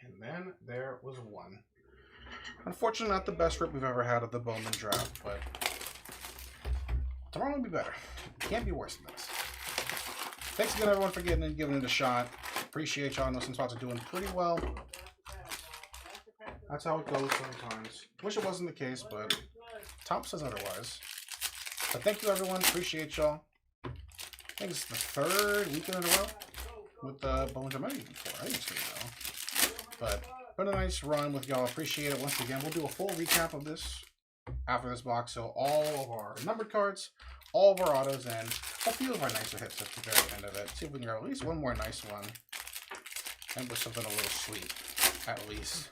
And then there was one. Unfortunately, not the best rip we've ever had of the Bowman draft, but Tomorrow will be better. It can't be worse than this. Thanks again, everyone, for giving it a shot. Appreciate y'all. I know some spots are doing pretty well. That's how it goes sometimes. Wish it wasn't the case, but Top says otherwise. But thank you, everyone. Appreciate y'all. I think it's the 3rd weekend in a row with Bowman. I might even 4. I think it's 3 now. But been a nice run with y'all. Appreciate it once again. We'll do a full recap of this after this box. So all of our numbered cards, all of our autos, and a few of our nicer hits at the very end of it. See if we can get at least one more nice one. And with something a little sweet, at least.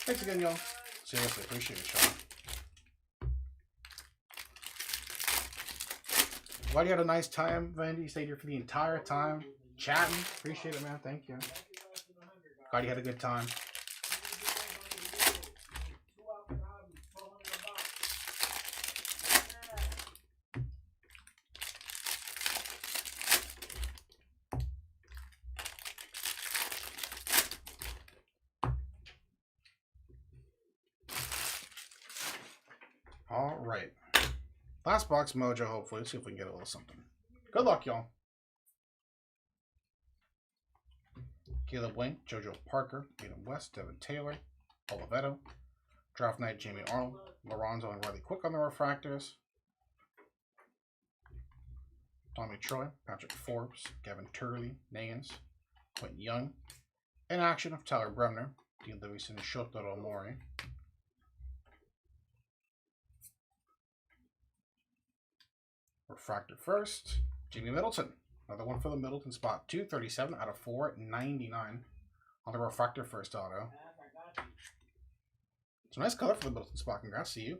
Thanks again, y'all. Seriously, appreciate it, y'all. Glad you had a nice time, Vandy. You stayed here for the entire time, chatting. Appreciate it, man. Thank you. Glad you had a good time. All right. Last box mojo, hopefully. Let's see if we can get a little something. Good luck, y'all. Caleb Wing, JoJo Parker, Aiden West, Devin Taylor, Oliveto, Draft Night, Jamie Arnold, Lorenzo and Riley Quick on the refractors. Tommy Troy, Patrick Forbes, Gavin Turley, Nagans, Quentin Young. In action of Tyler Bremner, Dean Livingston, Shotaro Mori. Refractor first, Jimmy Middleton. Another one for the Middleton spot. 237 out of 499 on the refractor first auto. It's a nice color for the Middleton spot. Congrats to you.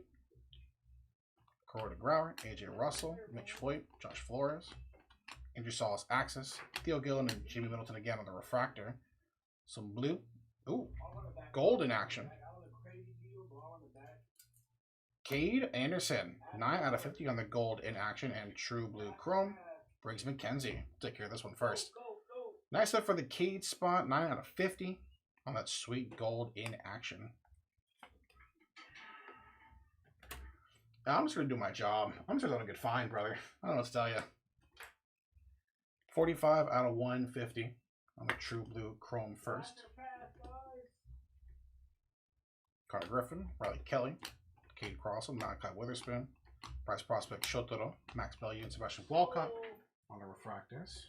Corey DeGrauer, AJ Russell, Mitch Floyd, Josh Flores, Andrew Salas Axis, Theo Gillen, and Jimmy Middleton again on the refractor. Some blue. Ooh, gold in action. Cade Anderson, 9 out of 50 on the gold in action and true blue chrome. Briggs McKenzie. Take care of this one first. Nice up for the Cade spot, 9 out of 50 on that sweet gold in action. I'm just going to do my job. I'm just going to get fine, brother. I don't know what to tell you. 45 out of 150 on the true blue chrome first. Carter Griffin, Riley Kelly, Cade Crossan, Malachi Witherspoon, Price Prospect Shotaro, Max Bellew, and Sebastian Walcott on the refractors.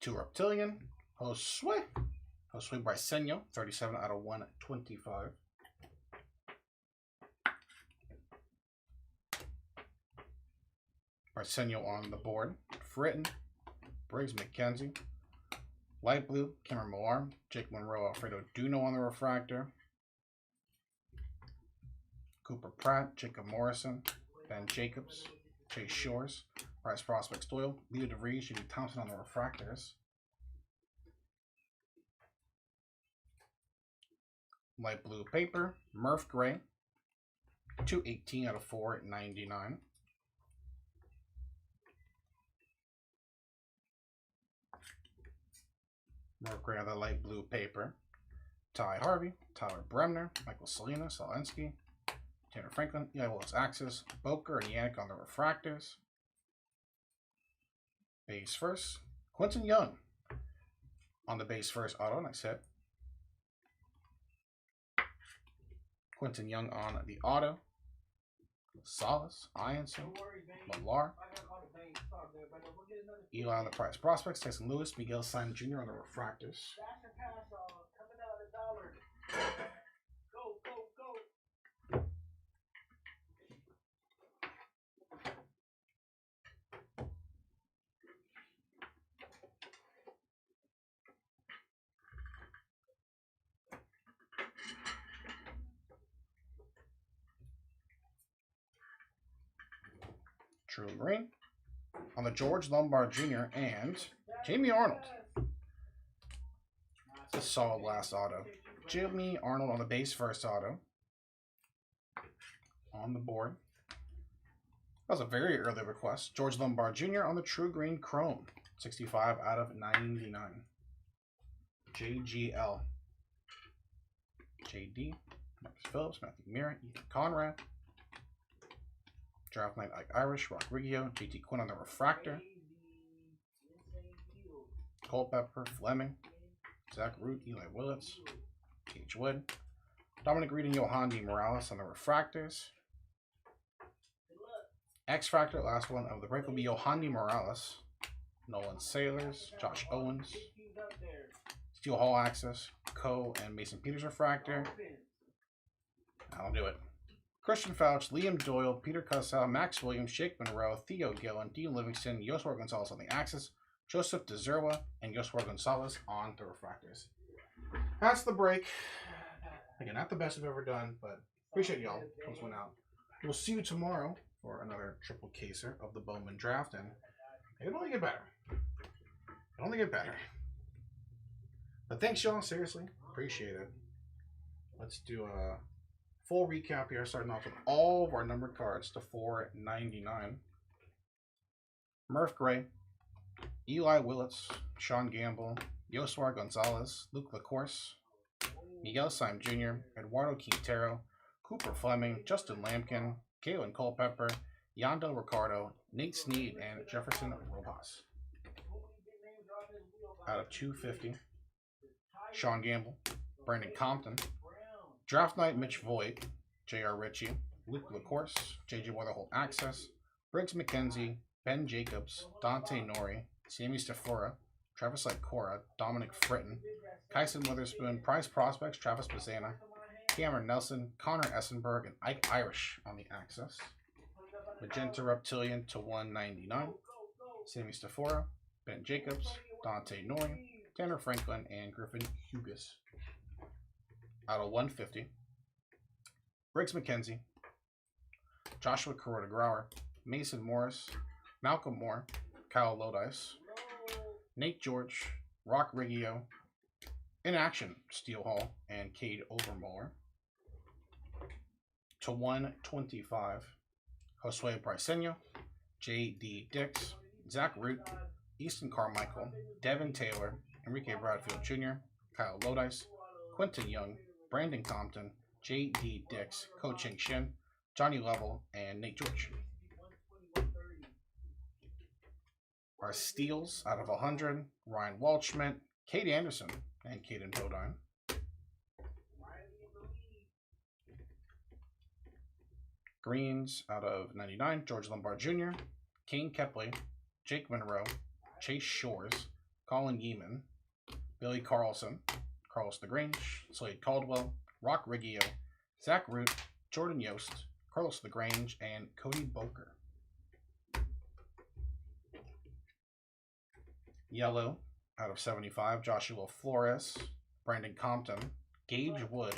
Two Reptilian, Josue Briceño, 37 out of 125. Briceño on the board. Fritton, Briggs McKenzie, light blue, Cameron Millar, Jake Monroe, Alfredo Duno on the refractor. Cooper Pratt, Jacob Morrison, Ben Jacobs, Chase Shores, Price Prospects Doyle, Leo DeVries, Jimmy Thompson on the refractors. Light blue paper, Murph Gray, 218 out of 499. Murph Gray on the light blue paper. Ty Harvey, Tyler Bremner, Michael Salinas, Zelensky, Tanner Franklin, Eli Willis Axis, Boker, and Yannick on the refractors. Base first, Quentin Young on the base first auto. Nice hit. Quentin Young on the auto. Salas, Ianson, Millar, Eli on the Price Prospects, Tyson Lewis, Miguel Simon Jr. on the refractors. True Green on the George Lombard Jr. and Jamie Arnold. a solid last auto. Jimmy Arnold on the base first auto. On the board. That was a very early request. George Lombard Jr. on the True Green Chrome. 65 out of 99. JGL. JD. Marcus Phillips, Matthew Mira, Ethan Conrad. Draft Night Ike Irish, Rock Riggio, JT Quinn on the Refractor. Culpepper, Fleming, Zach Root, Eli Willits, H. Wood. Dominic Reed and Yohandy Morales on the Refractors. X Factor, last one of the break will be Yohandy Morales. Nolan Sailors, Josh Owens. Steel Hall Access, Co. and Mason Peters Refractor. That'll do it. Christian Fouch, Liam Doyle, Peter Cussell, Max Williams, Jake Monroe, Theo Gillen, Dean Livingston, Yoswar Gonzalez on the Axis, Joseph DeZerwa, and Yoswar Gonzalez on the Refractors. That's the break. Again, not the best I've ever done, but appreciate y'all. Close one out. We'll see you tomorrow for another triple caser of the Bowman draft, and it'll only get better. It'll only get better. But thanks, y'all. Seriously, appreciate it. Let's do a full recap here, starting off with all of our numbered cards to 499. Murph Gray, Eli Willits, Sean Gamble, Yoswar Gonzalez, Luke LaCourse, Miguel Syme Jr., Eduardo Quintero, Cooper Fleming, Justin Lampkin, Kalen Culpepper, Yandel Ricardo, Nate Snead, and Jefferson Rojas. Out of 250, Sean Gamble, Brandon Compton, Draft Night Mitch Voigt, J.R. Ritchie, Luke LaCourse, J.J. Weatherholt Access, Briggs McKenzie, Ben Jacobs, Dante Nori, Sammy Stafora, Travis Lycora, Dominic Fritton, Kyson Witherspoon, Prize Prospects, Travis Bazzana, Cameron Nelson, Connor Essenberg, and Ike Irish on the Axis. Magenta Reptilian to 199, Sammy Stafora, Ben Jacobs, Dante Nori, Tanner Franklin, and Griffin Hughes. Out of 150, Briggs McKenzie, Joshua Kuroda Grauer, Mason Morris, Malcolm Moore, Kyle Lodice, Nate George, Rock Riggio, In Action, Steel Hall, and Cade Overmower. To 125, Josue Briceño, J.D. Dix, Zach Root, Easton Carmichael, Devin Taylor, Enrique Bradfield Jr., Kyle Lodice, Quentin Young, Brandon Compton, J.D. Dix, Ko Ching Shin, Johnny Lovell, and Nate George. Our steals out of 100, Ryan Waldschmidt, Kate Anderson, and Caden Bodine. Greens out of 99, George Lombard Jr., Kane Kepley, Jake Monroe, Chase Shores, Colin Yeeman, Billy Carlson, Carlos LaGrange, Slade Caldwell, Rock Riggio, Zach Root, Jordan Yost, Carlos LaGrange, and Cody Boker. Yellow out of 75, Joshua Flores, Brandon Compton, Gage Wood,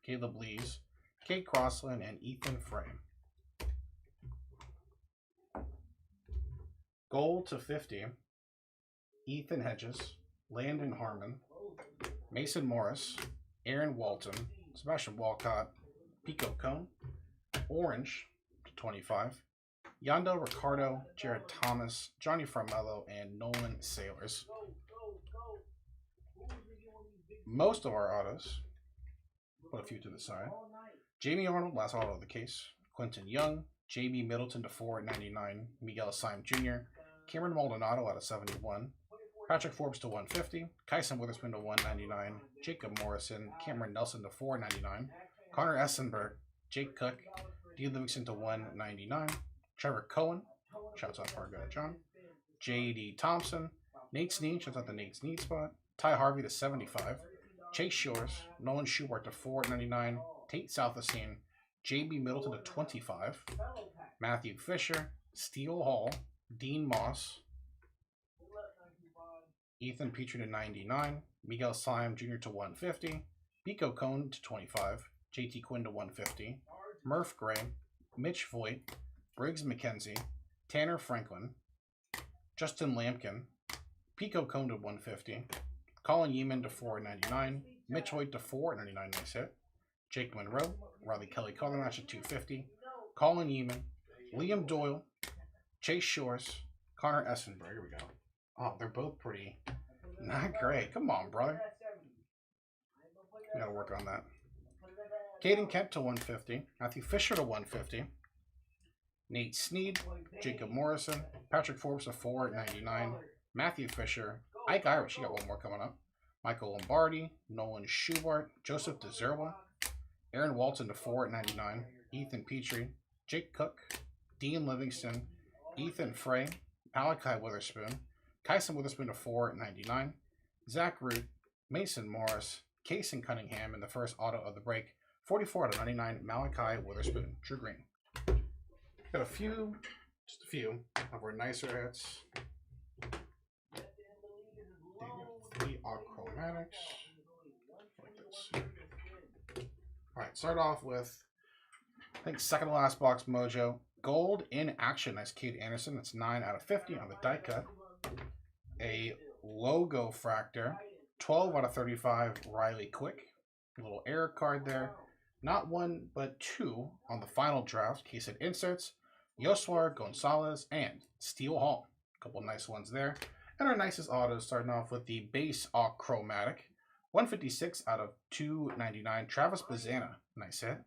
Caleb Lees, Kate Crossland, and Ethan Frame. Gold to 50, Ethan Hedges, Landon Harmon, Mason Morris, Aaron Walton, Sebastian Walcott, Pico Cone, Orange to 25, Yandel Ricardo, Jared Thomas, Johnny Farmello, and Nolan Sailors. Most of our autos, put a few to the side. Jamie Arnold, last auto of the case. Quentin Young, JB Middleton to 499, Miguel Syme Jr., Cameron Maldonado out of 71, Patrick Forbes to 150, Kyson Witherspoon to 199, Jacob Morrison, Cameron Nelson to 499, Connor Essenberg, Jake Cook, D. Livingston to 199, Trevor Cohen, shouts out to our guy John, J.D. Thompson, Nate Snead, shouts out to Nate Snead spot, Ty Harvey to 75, Chase Shores, Nolan Schubert to 499, Tate Southasine, J.B. Middleton to 25, Matthew Fisher, Steele Hall, Dean Moss, Ethan Petrie to 99, Miguel Syme Jr. to 150, Pico Cone to 25, JT Quinn to 150, Murph Gray, Mitch Voigt, Briggs McKenzie, Tanner Franklin, Justin Lampkin, Pico Cone to 150, Colin Yeaman to 499. Mitch Hoyt to 499. Nice hit. Jake Monroe. Riley Kelly color match at 250. Colin Yeaman. Liam Doyle. Chase Shores. Connor Essenberg. Here we go. Oh, they're both pretty. Not great. Come on, brother. We gotta work on that. Caden Kent to 150. Matthew Fisher to 150. Nate Snead. Jacob Morrison. Patrick Forbes to 499. Matthew Fisher. Ike Irish. You got one more coming up. Michael Lombardi. Nolan Schubart. Joseph DeZerwa. Aaron Walton to 499. Ethan Petrie. Jake Cook. Dean Livingston. Ethan Frey. Malachi Witherspoon. Kyson Witherspoon to 499. Zach Root. Mason Morris. Kason Cunningham in the first auto of the break. 44 out of 99. Malachi Witherspoon. True green. Got a few, just a few of our nicer hits. Three Achromatics. Like this. Alright, start off with, I think, second to last box Mojo. Gold in action. Nice Cade Anderson. That's 9 out of 50 on the die cut. A logo fractor. 12 out of 35 Riley Quick. A little error card there. Not one, but two on the final draft. Case it inserts. Yoswar Gonzalez and Steel Hall. A couple nice ones there. And our nicest autos starting off with the base Achromatic. 156 out of 299. Travis Bazana. Nice hit.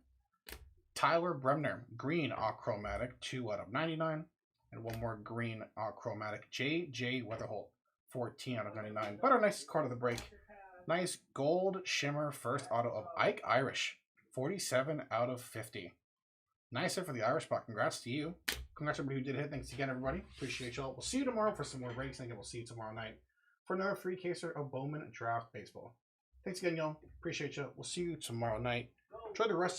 Tyler Bremner. Green Achromatic. 2 out of 99. And one more green Achromatic. J.J. Weatherholt. 14 out of 99. But our nicest card of the break. Nice gold shimmer first auto of Ike Irish. 47 out of 50. Nice hit for the Irish spot. Congrats to you. Congrats to everybody who did hit. Thanks again, everybody. Appreciate y'all. We'll see you tomorrow for some more breaks. And again, we'll see you tomorrow night for another free caser of Bowman Draft Baseball. Thanks again, y'all. Appreciate you. We'll see you tomorrow night. Enjoy the rest